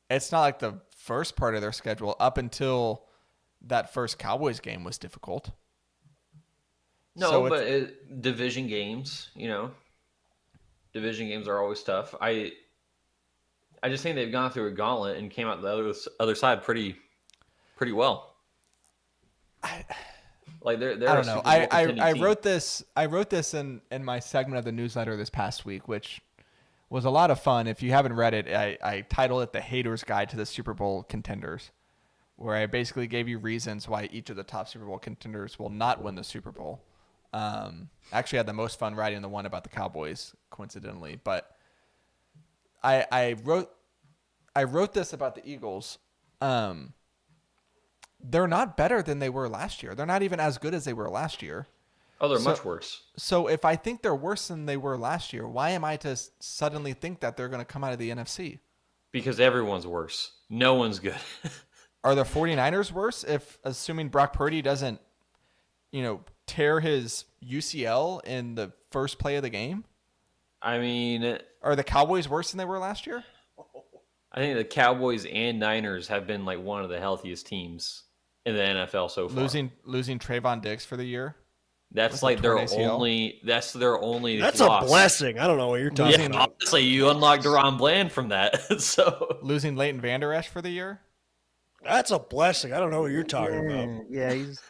It's not like the first part of their schedule up until that first Cowboys game was difficult. No, So but division games, division games are always tough. I just think they've gone through a gauntlet and came out the other side pretty well. Like they're I a don't know. Super Bowl contending I team. wrote this in my segment of the newsletter this past week, which was a lot of fun. If you haven't read it, I titled it "The Haters Guide to the Super Bowl Contenders," where I basically gave you reasons why each of the top Super Bowl contenders will not win the Super Bowl. Actually, had the most fun writing the one about the Cowboys, coincidentally. But I wrote this about the Eagles. They're not better than they were last year. They're not even as good as they were last year. Oh, they're much worse. So if I think they're worse than they were last year, why am I to suddenly think that they're going to come out of the NFC? Because everyone's worse. No one's good. Are the 49ers worse if assuming Brock Purdy doesn't, tear his UCL in the first play of the game? I mean, Are the Cowboys worse than they were last year? I think the Cowboys and Niners have been like one of the healthiest teams in the NFL so far. Losing Trayvon Diggs for the year? That's with like the their torn ACL? only. That's their only. That's loss. a blessing. I don't know what you're talking Yeah, about. honestly, you unlocked Deron Bland from that. So Losing Leighton Vander Esch for the year? That's a blessing. I don't know what you're talking about. Yeah, he's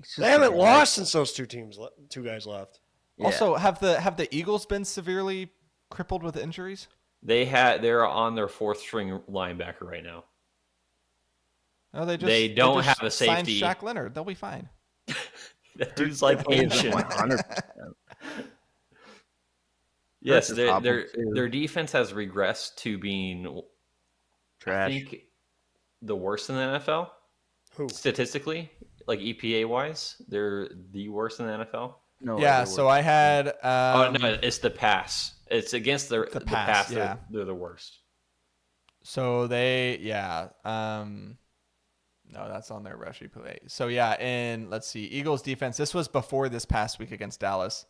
just They haven't a- lost since those two guys left. Yeah. Also, have the Eagles been severely crippled with injuries? they're on their 4th string linebacker right now. No, They don't just have a signed safety. Shaq Leonard. They'll be fine. That dude's like ancient. 100%. Yes, Hurts is awful, their too. their defense has regressed to being, Trash. I think, the worst in the NFL Who? statistically, like EPA wise. They're the worst in the NFL. No, Yeah, they're so worse. I had Oh no, it's the pass. It's against the the pass. pass, yeah. They're the worst. So no, that's on their rush replay. So yeah, and let's see, Eagles defense. This was before this past week against Dallas.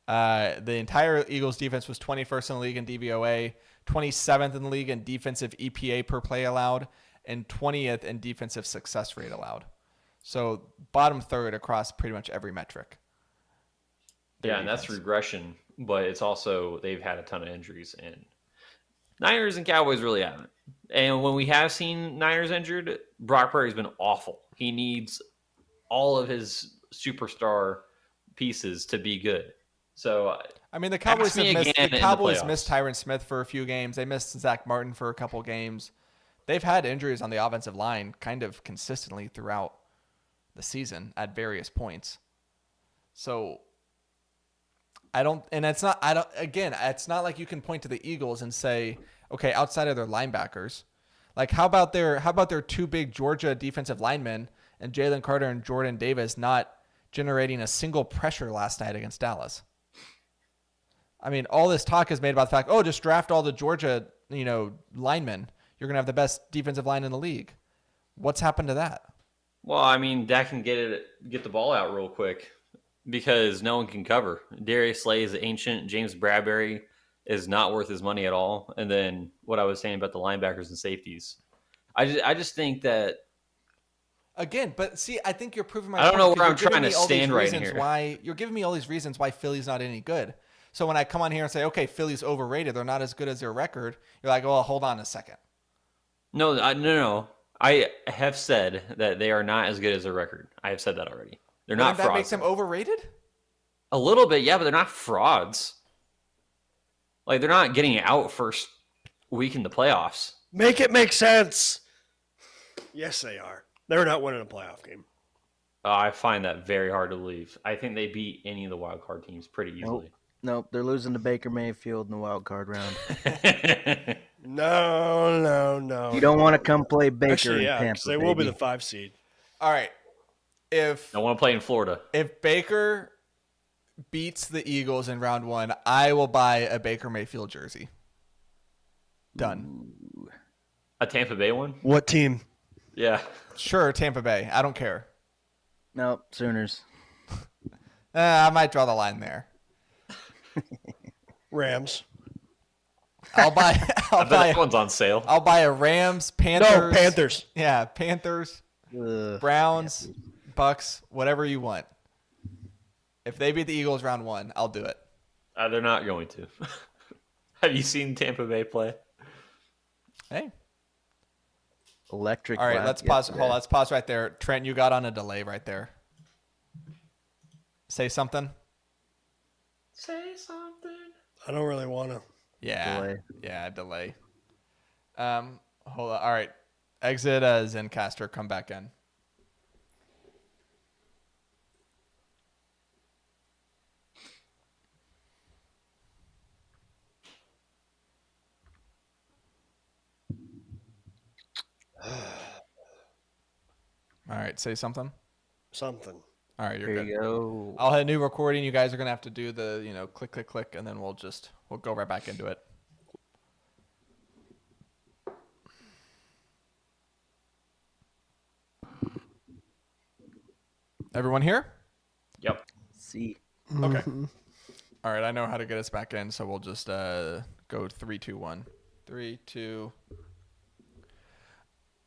The entire Eagles defense was 21st in the league in DVOA, 27th in the league in defensive EPA per play allowed, and 20th in defensive success rate allowed. So bottom third across pretty much every metric. Yeah, and that's regression but it's also they've had a ton of injuries, and Niners and Cowboys really haven't. And when we have seen Niners injured, Brock Purdy's been awful. He needs all of his superstar pieces to be good. So I mean, the Cowboys ask me have missed. again The in Cowboys playoffs. missed Tyron Smith for a few games. They missed Zach Martin for a couple games. They've had injuries on the offensive line kind of consistently throughout the season at various points. So I don't, and it's not. I don't. Again, it's not like you can point to the Eagles and say, okay, outside of their linebackers, like how about their two big Georgia defensive linemen and Jalen Carter and Jordan Davis not generating a single pressure last night against Dallas? I mean, all this talk is made about the fact, oh, just draft all the Georgia, linemen. You're going to have the best defensive line in the league. What's happened to that? Well, I mean, Dak can get the ball out real quick because no one can cover. Darius Slay is ancient. James Bradbury is not worth his money at all. And then what I was saying about the linebackers and safeties, I just think that Again, but see, I think you're proving my I don't point know where because I'm you're giving trying to me all these stand right reasons here. why you're giving me all these reasons why Philly's not any good. So when I come on here and say, okay, Philly's overrated, they're not as good as their record, you're like, well, hold on a second. No. I have said that they are not as good as their record. I have said that already. They're not That frauds. makes them overrated? A little bit, yeah, but they're not frauds. Like, they're not getting out first week in the playoffs. Make it make sense. Yes, they are. They're not winning a playoff game. I find that very hard to believe. I think they beat any of the wild card teams pretty easily. Nope, they're losing to Baker Mayfield in the wild card round. No. You don't want to come play Baker Actually, in yeah, Tampa, because they will be baby. the 5 seed. All right. I want to play in Florida. If Baker beats the Eagles in round 1, I will buy a Baker Mayfield jersey. Done. A Tampa Bay one? What team? Yeah. Sure, Tampa Bay. I don't care. Nope, Sooners. I might draw the line there. Rams. I'll buy I bet that one's on sale. I'll buy a Rams, Panthers. No, Panthers. Yeah, Panthers, Ugh. Browns, Bucks, whatever you want. If they beat the Eagles round 1, I'll do it. They're not going to. Have you seen Tampa Bay play? Hey. Electric. All right, Black let's pause. yesterday. Hold on, let's pause right there. Trent, you got on a delay right there. Say something. Say something. I don't really want to. Yeah. Delay. Yeah, delay. Hold on. All right. Exit Zencaster. Come back in. All right. Say something. Something. All right. You're Here good. you go. I'll hit a new recording. You guys are going to have to do the, click, click, click, and then we'll go right back into it. Everyone here? Yep. See. Okay. All right. I know how to get us back in, so we'll just go 3, 2, 1. 3, 2.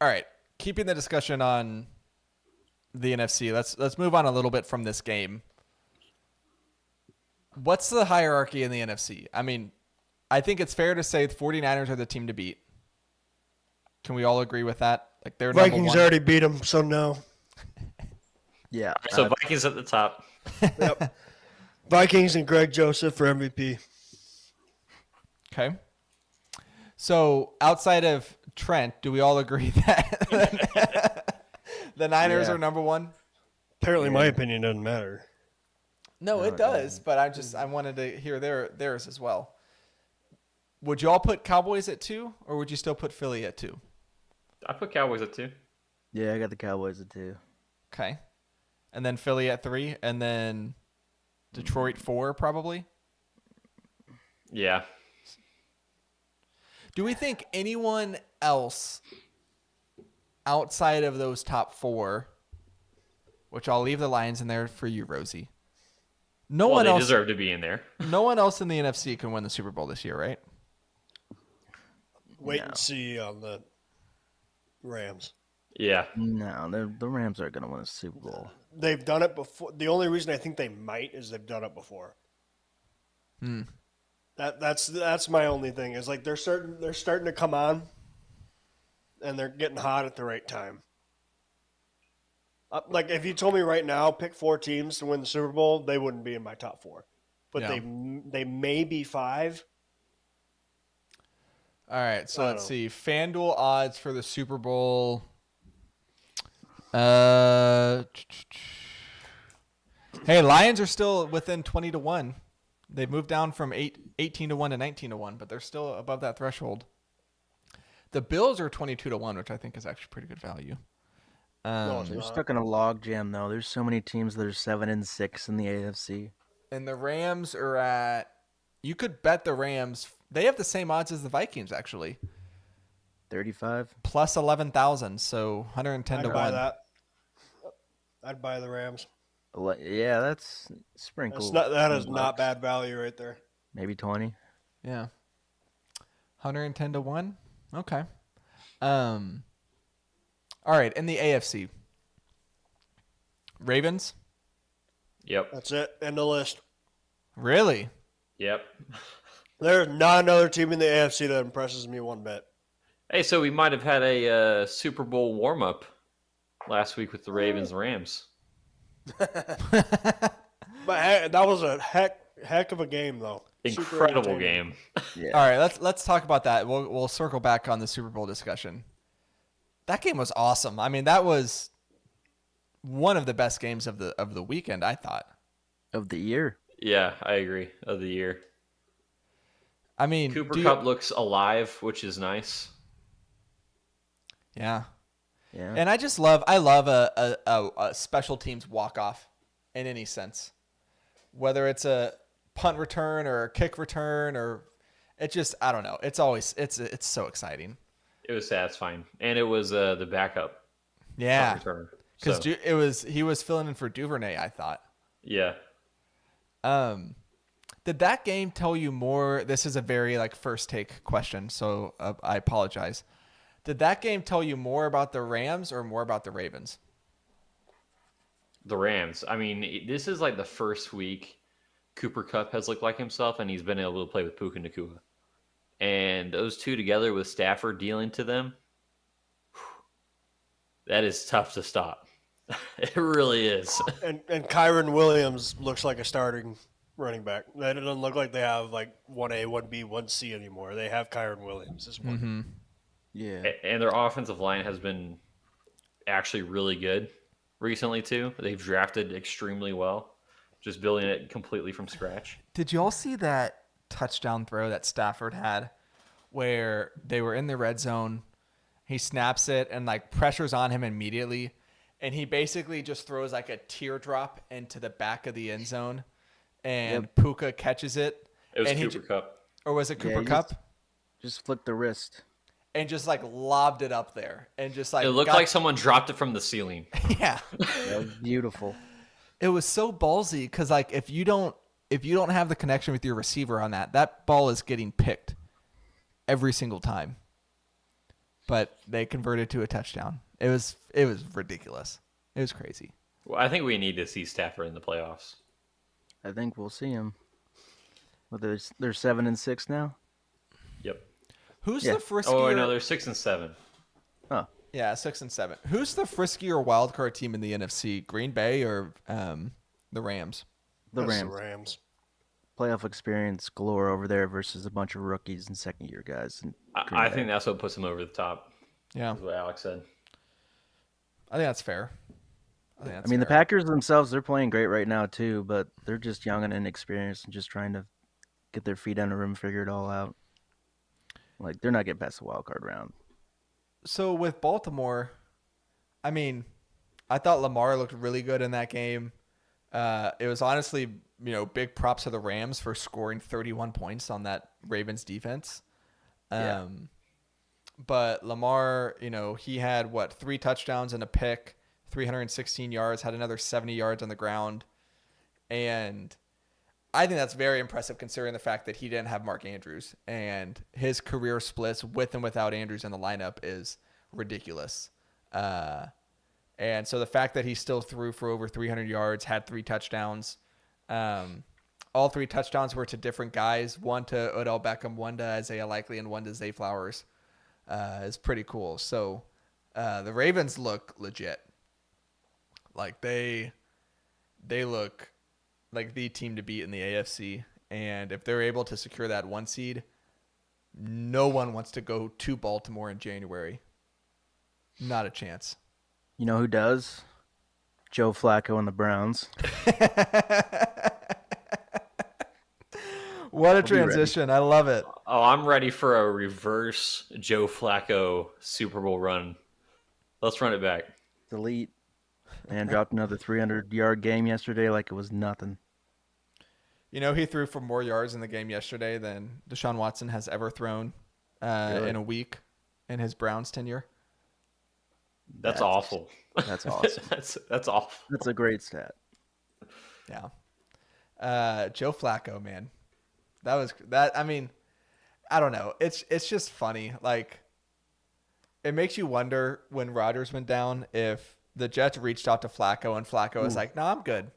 All right. Keeping the discussion on the NFC, let's move on a little bit from this game. What's the hierarchy in the NFC? I mean, I think it's fair to say the 49ers are the team to beat. Can we all agree with that? Like they're number Vikings one. already beat them, so no. Yeah. So Vikings at the top. Yep. Vikings and Greg Joseph for MVP. Okay. So outside of Trent, do we all agree that the Niners Yeah. are number one? Apparently, my opinion doesn't matter. No, it does, but I wanted to hear theirs as well. Would you all put Cowboys at 2, or would you still put Philly at 2? I put Cowboys at 2. Yeah, I got the Cowboys at 2. Okay. And then Philly at 3, and then Detroit 4 probably. Yeah. Do we think anyone else outside of those top 4, which I'll leave the Lions in there for you, Rosie. No Well, one they else deserve to be in there. No one else in the NFC can win the Super Bowl this year, right? Wait No. and see on the Rams. Yeah. No, the Rams aren't going to win a Super Bowl. They've done it before. The only reason I think they might is they've done it before. That's my only thing. Is like they're starting to come on, and they're getting hot at the right time. Like if you told me right now, pick 4 teams to win the Super Bowl, they wouldn't be in my top 4, but Yeah. they may be 5. All right, so I let's don't see. FanDuel odds for the Super Bowl. Hey, Lions are still within 20-1. They've moved down from 18-1 to 19-1, but they're still above that threshold. The Bills are 22-1, which I think is actually pretty good value. No, it's They're not. stuck in a log jam though. There's so many teams that are 7-6 in the AFC. And the Rams are at. You could bet the Rams. They have the same odds as the Vikings, actually, 35. plus 11,000, so 110 to I'd buy 1. that. I'd buy the Rams. Yeah, that's sprinkle. That is $10. not bad value right there. Maybe 20. Yeah. 110 to 1. Okay. All right, in the AFC. Ravens? Yep. That's it. End of list. Really? Yep. There's not another team in the AFC that impresses me one bit. Hey, so we might have had a Super Bowl warm-up last week with the Ravens Rams. But that was a heck of a game, though. Super Incredible entertaining. game. Yeah. All right, let's talk about that. We'll circle back on the Super Bowl discussion. That game was awesome. I mean, that was one of the best games of the weekend, I thought. Of the year. Yeah, I agree. Of the year. I mean, Cooper Kupp looks alive, which is nice. Yeah. Yeah. And I love a special teams walk off in any sense, whether it's a punt return or a kick return or it just I don't know. It's so exciting. It was satisfying, and it was the backup Yeah, punt returner. because he was filling in for Duvernay. I thought. Yeah. Did that game tell you more? This is a very first take question, so I apologize. Did that game tell you more about the Rams or more about the Ravens? The Rams. I mean, this is like the first week Cooper Kupp has looked like himself, and he's been able to play with Puka Nacua. And those two together with Stafford dealing to them, that is tough to stop. It really is. And Kyron Williams looks like a starting running back. That doesn't look like they have 1A, 1B, 1C anymore. They have Kyron Williams. This one. Mm-hmm. Yeah. And their offensive line has been actually really good recently, too. They've drafted extremely well, just building it completely from scratch. Did you all see that touchdown throw that Stafford had where they were in the red zone? He snaps it and pressures on him immediately. And he basically just throws a teardrop into the back of the end zone. And Puka catches it. It was and Cooper Kupp. Or was it Cooper he Kupp? Just flick the wrist. And just lobbed it up there. And just It looked like someone dropped it from the ceiling. Yeah. That was beautiful. It was so ballsy because if you don't have the connection with your receiver on that ball is getting picked every single time. But they converted to a touchdown. It was ridiculous. It was crazy. Well, I think we need to see Stafford in the playoffs. I think we'll see him. Well, they're 7-6 now. Yep. Who's Yeah. the friskier? Oh, no, they're 6-7. Oh, Yeah, 6 and 7. Who's the friskier wild card team in the NFC? Green Bay or the Rams? the That's Rams. The Rams. Playoff experience galore over there versus a bunch of rookies and second-year guys. In Green I Bay. think that's what puts them over the top, Yeah, is what Alex said. I think that's fair. I mean, the Packers themselves, they're playing great right now, too, but they're just young and inexperienced and just trying to get their feet on the rim, figure it all out. They're not getting past the wild card round. So with Baltimore, I mean, I thought Lamar looked really good in that game. It was honestly, big props to the Rams for scoring 31 points on that Ravens defense. Yeah. But Lamar, he had 3 touchdowns and a pick, 316 yards, had another 70 yards on the ground. And I think that's very impressive considering the fact that he didn't have Mark Andrews, and his career splits with and without Andrews in the lineup is ridiculous. And so the fact that he still threw for over 300 yards, had 3 touchdowns, all 3 touchdowns were to different guys. One to Odell Beckham, one to Isaiah Likely, and one to Zay Flowers. Is pretty cool. So the Ravens look legit. Like they look like the team to beat in the AFC. And if they're able to secure that 1 seed, no one wants to go to Baltimore in January. Not a chance. You know who does? Joe Flacco and the Browns. What a transition. I love it. Oh, I'm ready for a reverse Joe Flacco Super Bowl run. Let's run it back. Delete. And dropped another 300-yard game yesterday like it was nothing. You know, he threw for more yards in the game yesterday than Deshaun Watson has ever thrown Really? in a week in his Browns tenure. That's awful. That's awesome. That's awful. That's a great stat. Yeah. Joe Flacco, man. I mean, I don't know. It's just funny. Like, it makes you wonder when Rodgers went down if the Jets reached out to Flacco and Flacco was like, "No, I'm good.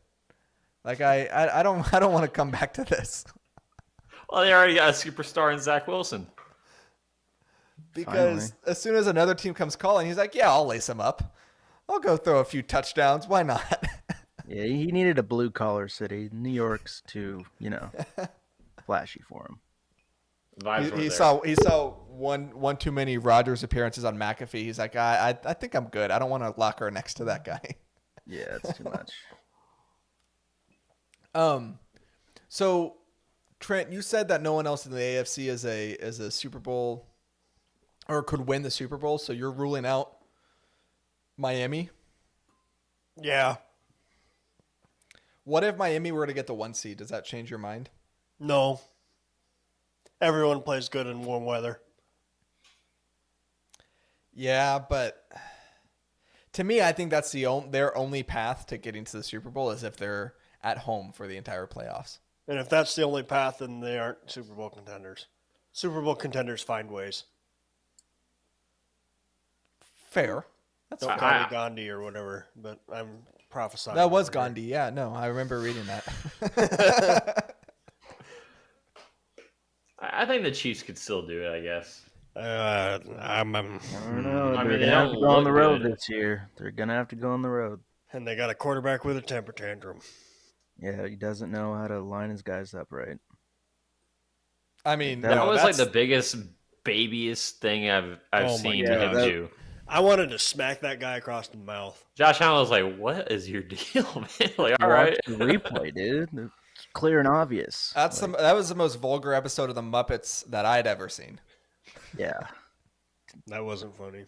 Like, I don't want to come back to this." Well, they already got a superstar in Zach Wilson. Because as soon as another team comes calling, he's like, "Yeah, I'll lace him up. I'll go throw a few touchdowns. Why not?" Yeah, he needed a blue-collar city. New York's too, flashy for him. Vibes were He there. saw one too many Rodgers appearances on McAfee. He's like, I think I'm good. I don't want to lock her next to that guy. Yeah, it's too much. So Trent, you said that no one else in the AFC is a Super Bowl or could win the Super Bowl. So you're ruling out Miami. Yeah. What if Miami were to get the 1 seed? Does that change your mind? No. Everyone plays good in warm weather. Yeah, but to me, I think that's their only path to getting to the Super Bowl is if they're at home for the entire playoffs. And if that's the only path, then they aren't Super Bowl contenders. Super Bowl contenders find ways. Fair. That's Don't fair. call me Gandhi or whatever, but I'm prophesying. That was over here. Gandhi. Yeah, no, I remember reading that. I think the Chiefs could still do it, I guess. I don't know. I They're mean, they gonna have to don't go on the look road good. this year. They're gonna have to go on the road. And they got a quarterback with a temper tantrum. Yeah, he doesn't know how to line his guys up right. I mean, That That was like that's the biggest, babyest thing I've Oh my seen God. him That- do. I wanted to smack that guy across the mouth. Josh Allen was like, "What is your deal, man?" Like, all right. Watch the replay, dude. It's clear and obvious. that was the most vulgar episode of the Muppets that I'd ever seen. Yeah, That wasn't funny.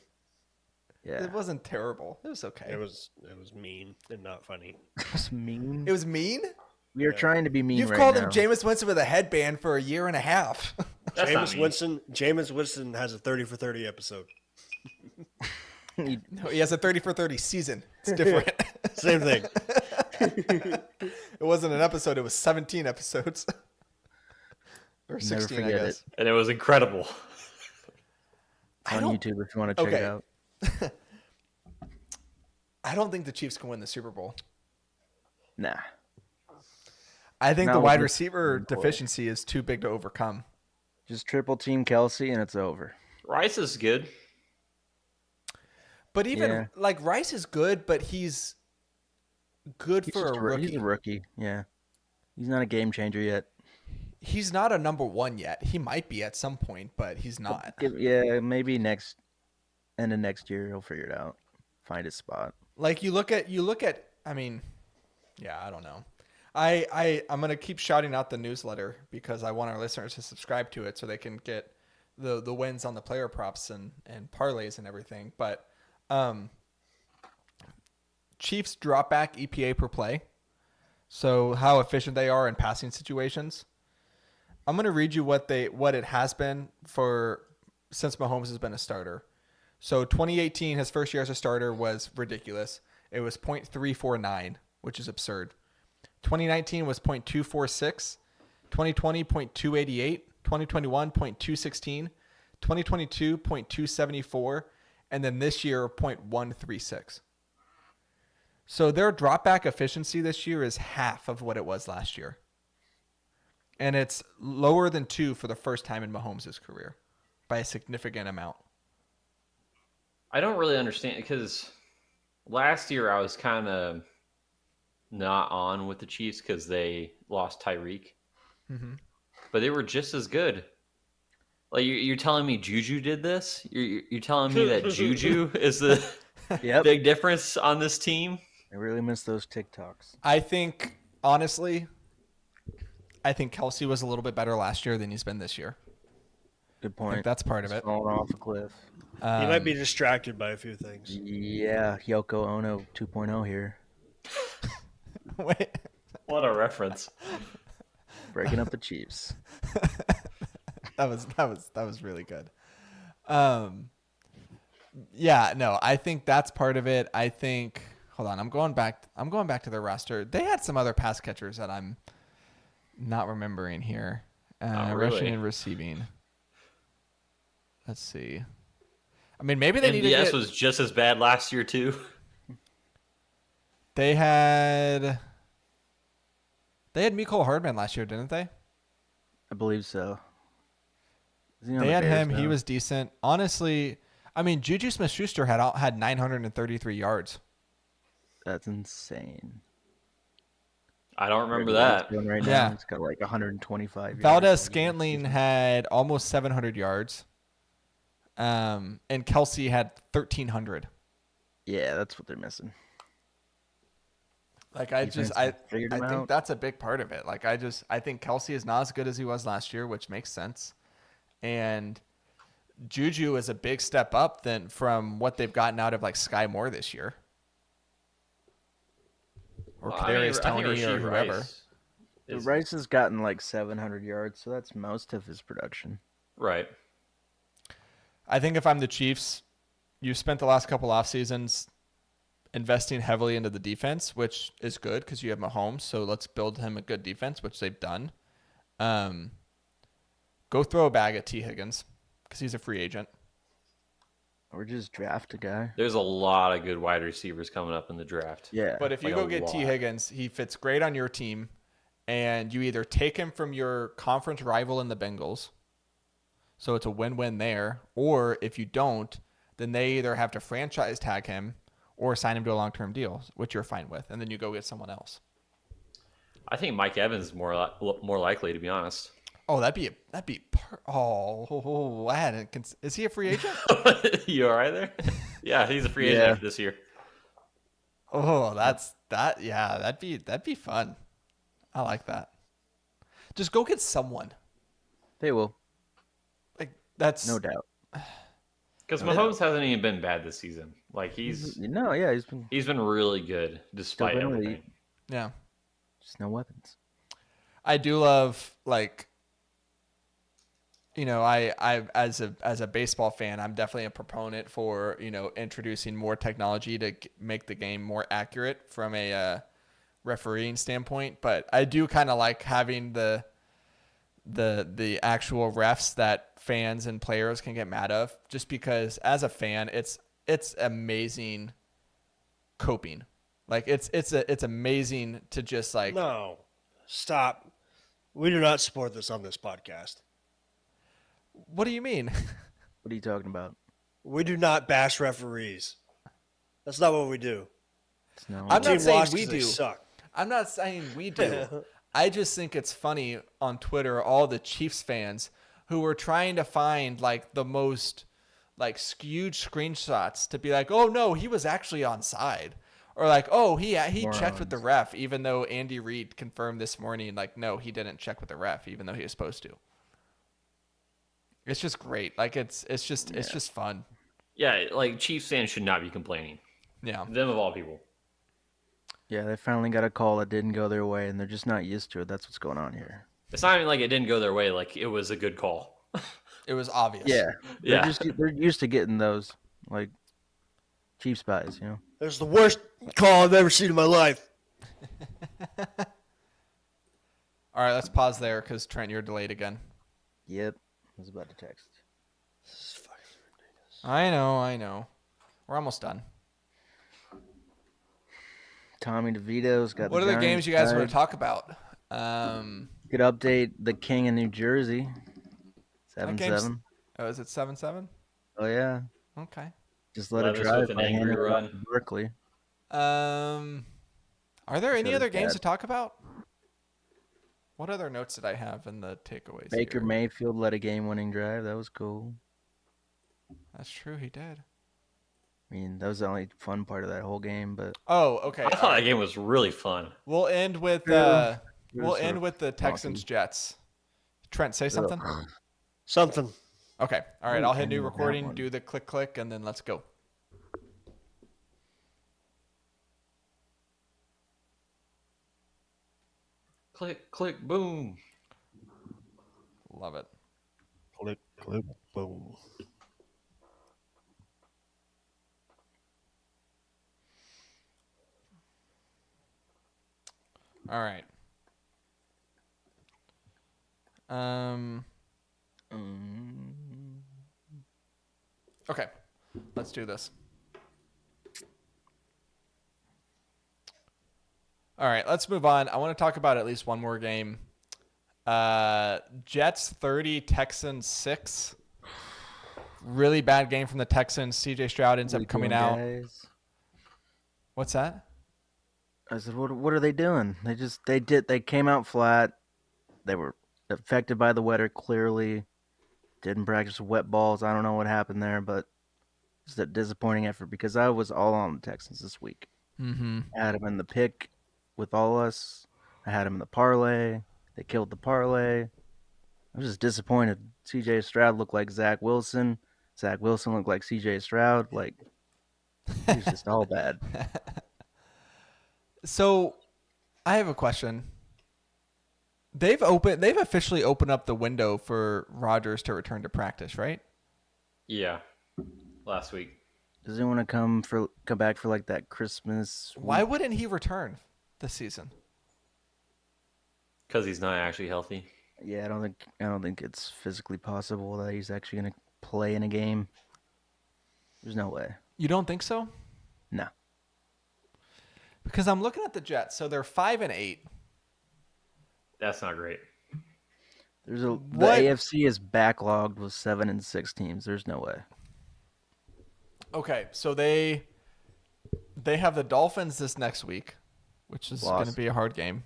yeah. It wasn't terrible. It was okay. It was mean and not funny. It's mean. It was mean. We are trying to be mean. You've right called now. him Jameis Winston with a headband for a year and a half. That's not Jameis mean. Winston has a 30 for 30 episode. No, he has a 30 for 30 season. It's different. Same thing. It wasn't an episode. It was 17 episodes. Or Never 16, I forget guess. it. And it was incredible. It's on YouTube if you want to check Okay. it out. I don't think the Chiefs can win the Super Bowl. Nah. I think Not the with wide this receiver team, boy. deficiency is too big to overcome. Just triple team Kelsey and it's over. Rice is good. But even Yeah. like Rice is good, but he's good He's for just a a rookie. He's a rookie. Yeah. He's not a game changer yet. He's not a number 1 yet. He might be at some point, but he's not. Yeah, maybe end of next year he'll figure it out. Find his spot. Like you look at I mean, yeah, I don't know. I'm gonna keep shouting out the newsletter because I want our listeners to subscribe to it so they can get the wins on the player props and parlays and everything. But Chiefs drop back EPA per play. So how efficient they are in passing situations. I'm gonna read you what it has been since Mahomes has been a starter. So 2018, his first year as a starter was ridiculous. It was .349, which is absurd. 2019 was .246. 2020 .288. 2021 .216. 2022 .274, and then this year .136. So their drop back efficiency this year is half of what it was last year. And it's lower than 2 for the first time in Mahomes' career by a significant amount. I don't really understand because last year I was kind of not on with the Chiefs because they lost Tyreek, but they were just as good. Like you're telling me Juju did this? You're telling me that Juju is the Yep. big difference on this team? I really miss those TikToks. I think, honestly, Kelsey was a little bit better last year than he's been this year. Good I point. think that's part of it. Falling off a cliff. He might be distracted by a few things. Yeah, Yoko Ono 2.0 here. Wait. What a reference! Breaking up the Chiefs. That was really good. Yeah, no, I think that's part of it. I think hold on, I'm going back to their roster. They had some other pass catchers that I'm not remembering here. Really? Rushing and receiving. Let's see. I mean, maybe they need to MVS get. was just as bad last year too. They had Mecole Hardman last year, didn't they? I believe so. Is he on They the had Bears him. He now? was decent. Honestly, I mean, Juju Smith-Schuster had 933 yards. That's insane. I don't remember What he's that. doing right Yeah. now, he's got like 125 yards. Valdez-Scantling had almost 700 yards. And Kelsey had 1,300. Yeah, that's what they're missing. Like Defense figured I him think out. that's a big part of it. Like I think Kelsey is not as good as he was last year, which makes sense. And Juju is a big step up than from what they've gotten out of like Sky Moore this year. Or Well, Kadarius I think Toney or Rashee whoever. Rice is- Rice has gotten like 700 yards, so that's most of his production. Right. I think if I'm the Chiefs, you spent the last couple off seasons investing heavily into the defense, which is good because you have Mahomes. So let's build him a good defense, which they've done. Go throw a bag at T. Higgins because he's a free agent. Or just draft a guy. There's a lot of good wide receivers coming up in the draft. Yeah. But if you Like go a get T. lot. Higgins, he fits great on your team, and you either take him from your conference rival in the Bengals, so it's a win-win there, or if you don't, then they either have to franchise tag him or sign him to a long-term deal, which you're fine with, and then you go get someone else. I think Mike Evans is more likely, to be honest. Oh, I hadn't. Is he a free agent? You all right there? Yeah, he's a free agent Yeah. after this year. Oh, yeah, that'd be fun. I like that. Just go get someone. They will, Like that's no doubt. Because Mahomes hasn't even been bad this season. Like he's He's been really good despite been everything. elite. yeah. just no weapons. I do love I as a baseball fan, I'm definitely a proponent for, introducing more technology to make the game more accurate from a refereeing standpoint, but I do kind of like having the actual refs that fans and players can get mad of, just because as a fan, it's amazing coping. Like it's amazing to just like No, stop. We do not support this on this podcast. What do you mean? What are you talking about? We do not bash referees. That's not what we do. It's no. I'm Team not saying watch we 'cause they do. suck. I'm not saying we do. I just think it's funny on Twitter, all the Chiefs fans who are trying to find like the most like skewed screenshots to be like, oh no, he was actually onside. Or like, oh, he checked with the ref, even though Andy Reid confirmed this morning, like, no, he didn't check with the ref, even though he was supposed to. It's just great. Like it's just fun. Yeah, like Chiefs fans should not be complaining. Yeah. Them of all people. Yeah, they finally got a call that didn't go their way, and they're just not used to it. That's what's going on here. It's not even like it didn't go their way. Like it was a good call. It was obvious. Yeah, Yeah. they're used to getting those like cheap spies, you know. That's the worst call I've ever seen in my life. All right, let's pause there because Trent, you're delayed again. Yep, I was about to text. I know. We're almost done. Tommy DeVito's got. What the are the Giants games you guys want tied. to talk about? Could update the King in New Jersey. That game's 7-7. Oh, is it 7-7? Oh yeah. Okay. Just let it Levis drive with an by angry handing it off run. to Berkeley. Are there any So other does games Dad. to talk about? What other notes did I have in the takeaways Baker here? Mayfield led a game-winning drive. That was cool. That's true, he did. I mean, that was the only fun part of that whole game, but Oh, okay. I all thought right. that game was really fun. We'll end with Yeah. we'll was sort end of with the Texans wonky. Jets. Trent, say something. Ugh. Something. Okay. All right. Ooh, I'll hit ending new with that recording. one. Do the click, and then let's go. Click, click, boom. Love it. Click, click, boom. All right. Um. Mm. Okay. Let's do this. All right. Let's move on. I want to talk about at least one more game. Jets 30, Texans 6. Really bad game from the Texans. CJ Stroud ends What are up you coming doing, out. guys? What's that? I said, what are they doing? They came out flat. They were affected by the weather clearly. Didn't practice with wet balls. I don't know what happened there, but it's a disappointing effort because I was all on the Texans this week. Mm-hmm. I had them in the pick with all us. I had them in the parlay. They killed the parlay. I was just disappointed. CJ Stroud looked like Zach Wilson. Zach Wilson looked like CJ Stroud. Like, he was just all bad. So, I have a question. They've officially opened up the window for Rodgers to return to practice, right? Yeah. Last week. Does he want to come back for like that Christmas? Why week? wouldn't he return this season? Because he's not actually healthy. Yeah, I don't think it's physically possible that he's actually going to play in a game. There's no way. You don't think so? No. Because I'm looking at the Jets, so they're 5-8. That's not great. The What? AFC is backlogged with 7 and 6 teams. There's no way. Okay, so they have the Dolphins this next week, which is going to Loss. be a hard game.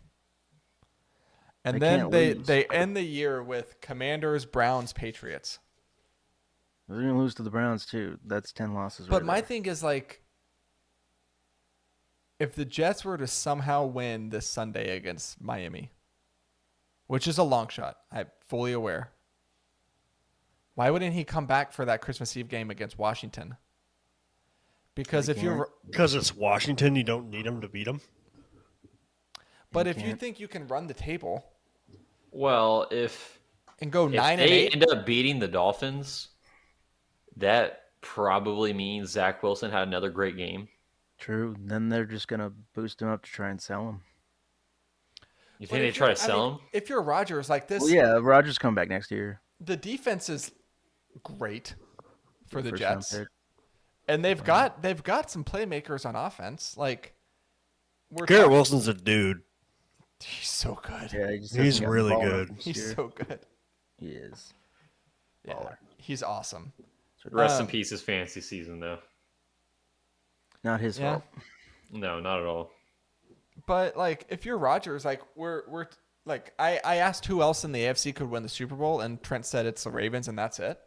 And They then can't they lose. they end the year with Commanders, Browns, Patriots. They're going to lose to the Browns too. That's 10 losses. But right my there. thing is like, if the Jets were to somehow win this Sunday against Miami, which is a long shot, I'm fully aware. Why wouldn't he come back for that Christmas Eve game against Washington? Because They if you're, Because it's Washington, you don't need them to beat them. but You if you can't. think you can run the table Well, if and go if 9 and they 8, end up beating the Dolphins, that probably means Zach Wilson had another great game. True. Then they're just going to boost him up to try and sell him. You but think they if try to you're- I sell mean, him? if you're Rodgers like this, Well, yeah, Rodgers come back next year. the defense is great for the First round Jets, pick. and they've got some playmakers on offense. Like we're Garrett talking- Wilson's a dude. He's so good. Yeah, he just He's hasn't gotten really the ball good. enough this He's year. so good. He is. Yeah, Baller. he's awesome. Rest in Um, peace his fantasy season, though. Not his Yeah. fault. No, not at all. But like, if you're Rodgers, like we're like I asked who else in the AFC could win the Super Bowl, and Trent said it's the Ravens, and that's it.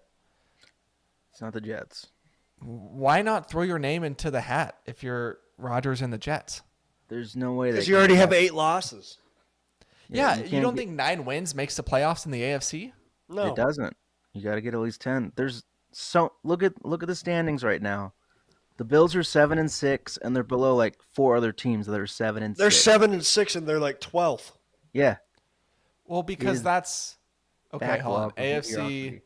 It's not the Jets. Why not throw your name into the hat if you're Rodgers and the Jets? There's no way Because they you can already go have back. 8 losses. Yeah, you you, can't don't get- think 9 wins makes the playoffs in the AFC? No. It doesn't. You got to get at least 10. There's so look at the standings right now. The Bills are 7 and 6, and they're below like 4 other teams that are 7 and 6. They're 7 and 6, and they're like 12th. Yeah. Well, because is that's okay. Hold on, backlog of AFC. mediocrity.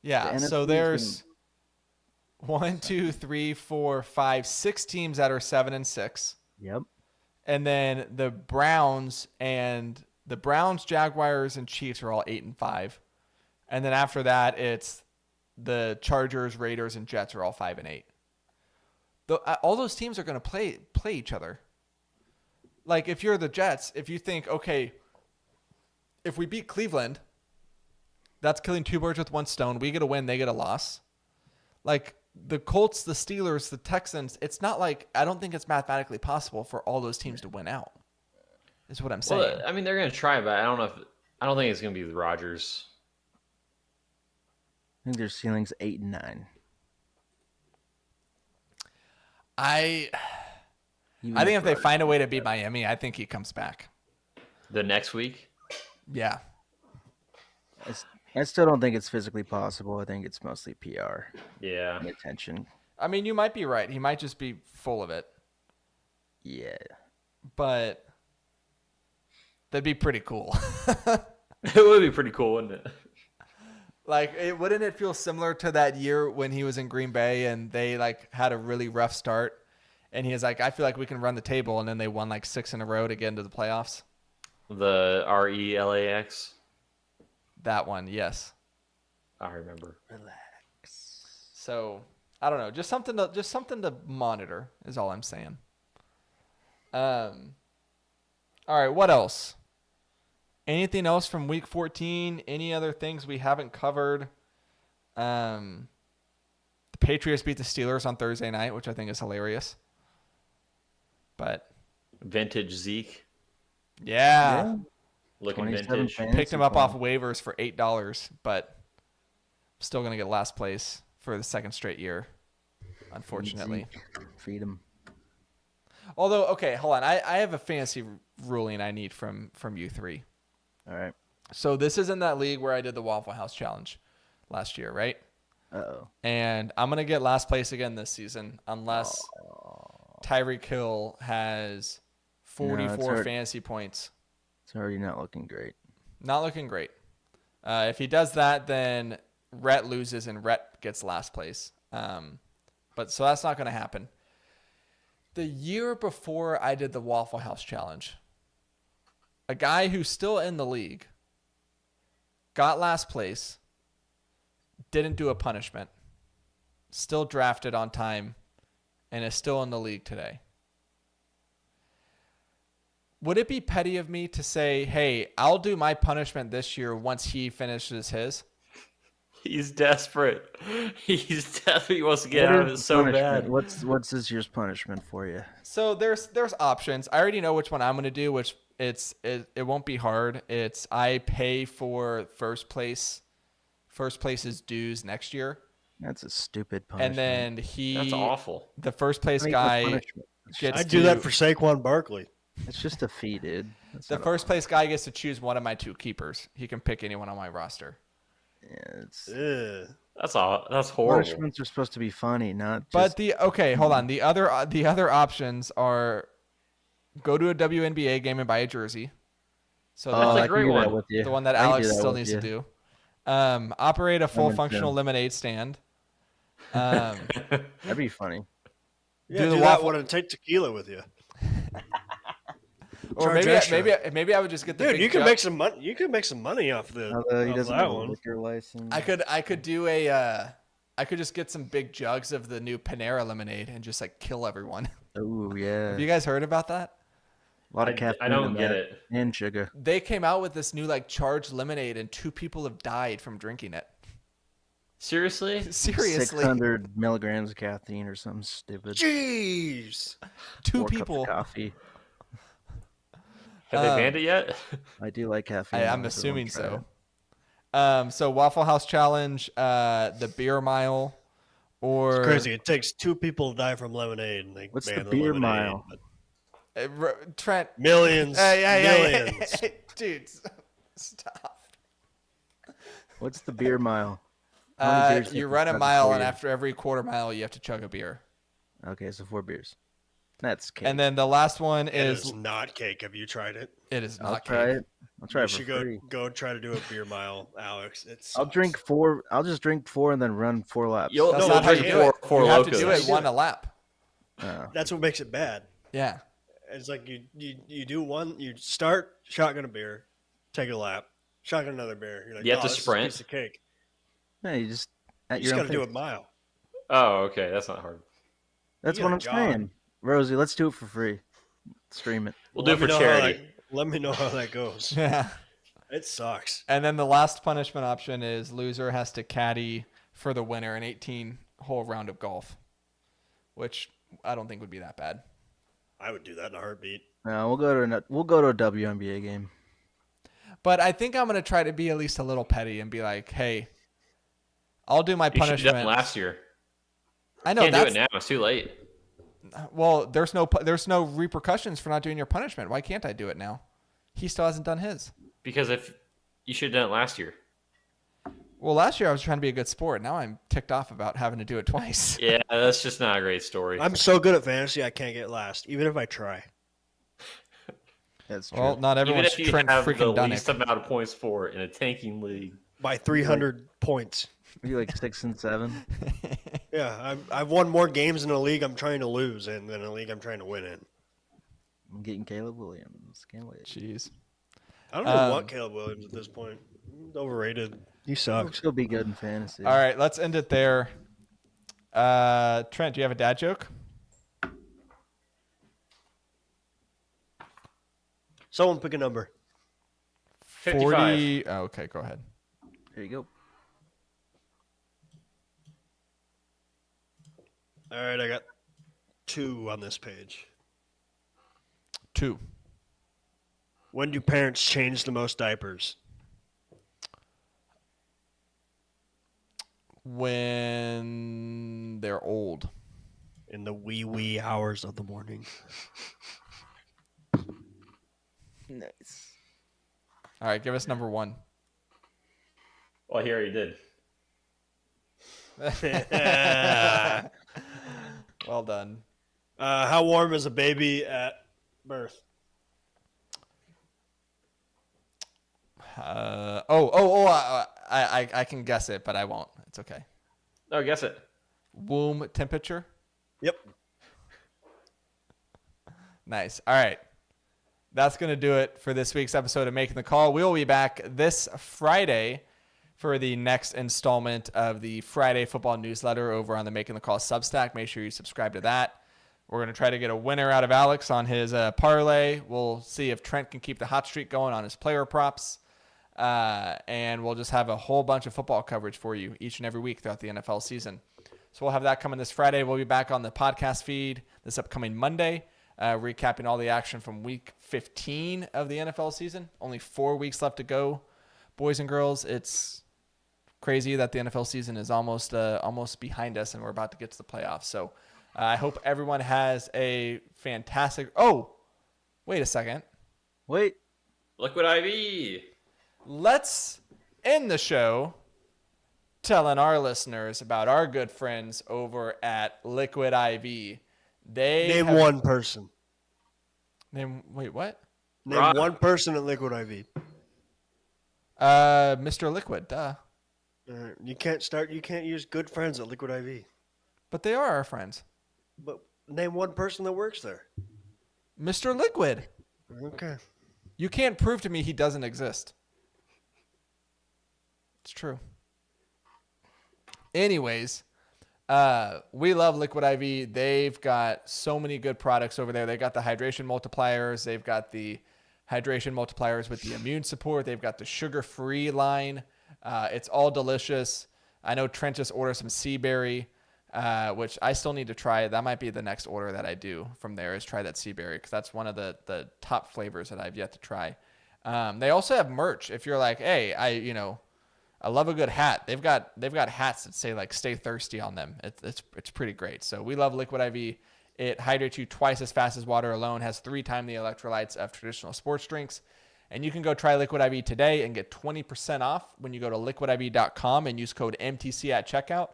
Yeah, The so NFC is there's 1, 2, 3, 4, 5, 6 teams that are 7 and 6. Yep. And then the Browns, Jaguars, and Chiefs are all 8 and 5. And then after that, it's the Chargers, Raiders, and Jets are all 5 and 8. All those teams are going to play each other. Like if you're the Jets, if you think, okay, if we beat Cleveland, that's killing two birds with one stone. We get a win, they get a loss. Like the Colts, the Steelers, the Texans, it's not like I don't think it's mathematically possible for all those teams to win out. Is what I'm saying. Well, I mean, they're going to try, but I don't think it's going to be the Rodgers. I think their ceiling's 8 and 9. I think if they find a way to beat Miami, I think he comes back. The next week? Yeah. I still don't think it's physically possible. I think it's mostly PR Yeah. and attention. I mean, you might be right. He might just be full of it. Yeah. But that'd be pretty cool. It would be pretty cool, wouldn't it? Like, wouldn't it feel similar to that year when he was in Green Bay and they like had a really rough start, and he was like, I feel like we can run the table, and then they won like 6 in a row to get into the playoffs. The RELAX. That one, yes. I remember. Relax. So I don't know, just something to monitor is all I'm saying. All right, what else? Anything else from week 14? Any other things we haven't covered? The Patriots beat the Steelers on Thursday night, which I think is hilarious. But Vintage Zeke. yeah. Looking 27 vintage. fantasy Picked him up off points. waivers for $8, but still going to get last place for the second straight year, unfortunately. Feed him. Although, okay, hold on. I have a fantasy ruling I need from you three. All right. So this is in that league where I did the Waffle House Challenge last year, right? Uh-oh. And I'm going to get last place again this season unless Tyreek Hill has 44 hard. fantasy points. It's already not looking great. Not looking great. If he does that, then Rhett loses and Rhett gets last place. But so that's not going to happen. The year before I did the Waffle House Challenge, a guy who's still in the league got last place, didn't do a punishment, still drafted on time, and is still in the league today. Would it be petty of me to say, hey, I'll do my punishment this year once he finishes his? He's desperate. He's desperate. He wants to get out of it so bad. What's this year's punishment for you? So there's options. I already know which one I'm going to do, which it won't be hard. It's I pay for first place's dues next year. That's a stupid punishment. And then That's awful. the first place I mean, guy what punishment? gets I'd do that for Saquon Barkley. It's just a fee, dude. That's the not first place guy gets to choose one of my 2 keepers. He can pick anyone on my roster. Yeah, it's Ugh. That's horrible. punishments are supposed to be funny, not just. But hold on. The other options are go to a WNBA game and buy a jersey. So That's a I can great do that one. with you. the one that I can Alex do that still with needs you. to do. Operate a full in functional tune. lemonade stand. That'd be funny. Yeah, Do do the that waffle- one and take tequila with you. Or Charge extra. maybe I would just get the Dude, big you can jug. make some money. You can make some money off the He off doesn't that have a one. liquor license. I could do a I could just get some big jugs of the new Panera lemonade and just like kill everyone. Oh yeah, Have you guys heard about that? a lot of caffeine. I don't in get that. it. And sugar. They came out with this new like charged lemonade and 2 people have died from drinking it. Seriously? Seriously, 600 milligrams of caffeine or something stupid. Jeez. 2 4 cups of people. coffee. Have they banned it yet? I do like caffeine. I'm though, assuming everyone try so. So Waffle House Challenge, the beer mile, or It's crazy. It takes 2 people to die from lemonade, and they What's ban the beer lemonade, mile? but Trent. Millions. Millions. Dude, stop. it. What's the beer mile? How many beers You take run a to mile, for and you? after every quarter mile, you have to chug a beer. Okay, so 4 beers. That's cake. And then the last one It is is not cake. Have you tried it? it is I'll not try cake. it. I'll try You it for should free. go try to do a beer mile, Alex. I'll drink 4. I'll just drink 4 and then run 4 laps. You'll- That's No, not how you drink do it. four You have to Locos. do it one a lap. Oh. That's what makes it bad. Yeah. It's like you do one. You start shotgun a beer, take a lap, shotgun another beer. You're like, You have to this is a sprint? piece of cake. Yeah, you just at You just your got own to do a pace. mile. Oh, okay. That's not hard. That's You what I'm gotta jog. saying. Rosie, let's do it for free. Stream it. We'll do it for Let me know how charity. Let me know how that goes. Yeah. It sucks. And then the last punishment option is loser has to caddy for the winner an 18-hole round of golf, which I don't think would be that bad. I would do that in a heartbeat. No, we'll go to a WNBA game. But I think I'm going to try to be at least a little petty and be like, hey, I'll do my You should have punishment. done it last year. I know Can't do that's it now. It's too late. well. There's no repercussions for not doing your punishment. Why can't I do it now? He still hasn't done his. Because if you should have done it last year. Well, last year I was trying to be a good sport. Now I'm ticked off about having to do it twice. Yeah, that's just not a great story. I'm so good at fantasy, I can't get last, even if I try. That's true. Well, not Even everyone's if you Trent have the freaking done least it. amount of points for in a tanking league. By 300 points. You like 6 and 7. Yeah, I've won more games in a league I'm trying to lose in than a league I'm trying to win in. I'm getting Caleb Williams. Can't wait. Jeez. I don't really want Caleb Williams at this point. He's overrated. He He'll sucks. still be good in fantasy. All right, let's end it there. Trent, do you have a dad joke? Someone pick a number. 55. 40. Oh, okay, go ahead. There you go. All right, I got 2 on this page. 2. When do parents change the most diapers? When they're old. In the wee hours of the morning. Nice. All right, give us number 1. Well, he already did. Well done. How warm is a baby at birth? I can guess it, but I won't. It's okay. Oh, guess it. Womb temperature. Yep. Nice. All right. That's going to do it for this week's episode of Making the Call. We will be back this Friday for the next installment of the Friday football newsletter over on the Making the Call Substack. Make sure you subscribe to that. We're going to try to get a winner out of Alex on his parlay. We'll see if Trent can keep the hot streak going on his player props. And we'll just have a whole bunch of football coverage for you each and every week throughout the NFL season. So we'll have that coming this Friday. We'll be back on the podcast feed this upcoming Monday, recapping all the action from week 15 of the NFL season. Only 4 weeks left to go, boys and girls. It's crazy that the NFL season is almost behind us and we're about to get to the playoffs. So I hope everyone has a fantastic... Oh, wait a second. Wait. Liquid IV. Let's end the show telling our listeners about our good friends over at Liquid IV. Name one person. Wait, what? Name Rob. one person at Liquid IV. Mr. Liquid, duh. You can't use good friends at Liquid IV. But they are our friends. But name one person that works there. Mr. Liquid. Okay. You can't prove to me he doesn't exist. It's true. Anyways, we love Liquid IV. They've got so many good products over there. They got the hydration multipliers. They've got the hydration multipliers with the immune support. They've got the sugar-free line. It's all delicious. I know Trent just ordered some sea berry, which I still need to try. That might be the next order that I do from there is try that sea berry because that's one of the top flavors that I've yet to try. They also have merch. If you're like, hey, I love a good hat. They've got hats that say like "Stay Thirsty" on them. It's pretty great. So we love Liquid IV. It hydrates you twice as fast as water alone. Has 3 times the electrolytes of traditional sports drinks. And you can go try Liquid IV today and get 20% off when you go to liquidiv.com and use code MTC at checkout.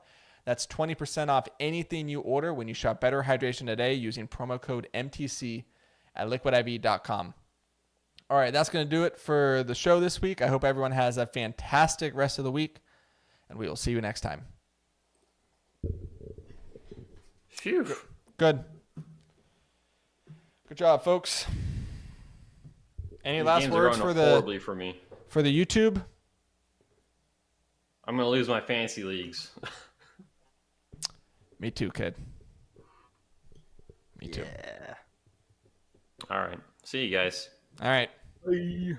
That's 20% off anything you order when you shop Better Hydration today using promo code MTC at liquidiv.com. All right, that's going to do it for the show this week. I hope everyone has a fantastic rest of the week, and we will see you next time. Phew. Good. Good job, folks. Any These last games words are for going horribly for me. the YouTube? I'm gonna lose my fantasy leagues. Me too, kid. Me too. Yeah. All right. See you guys. All right. Bye. See you.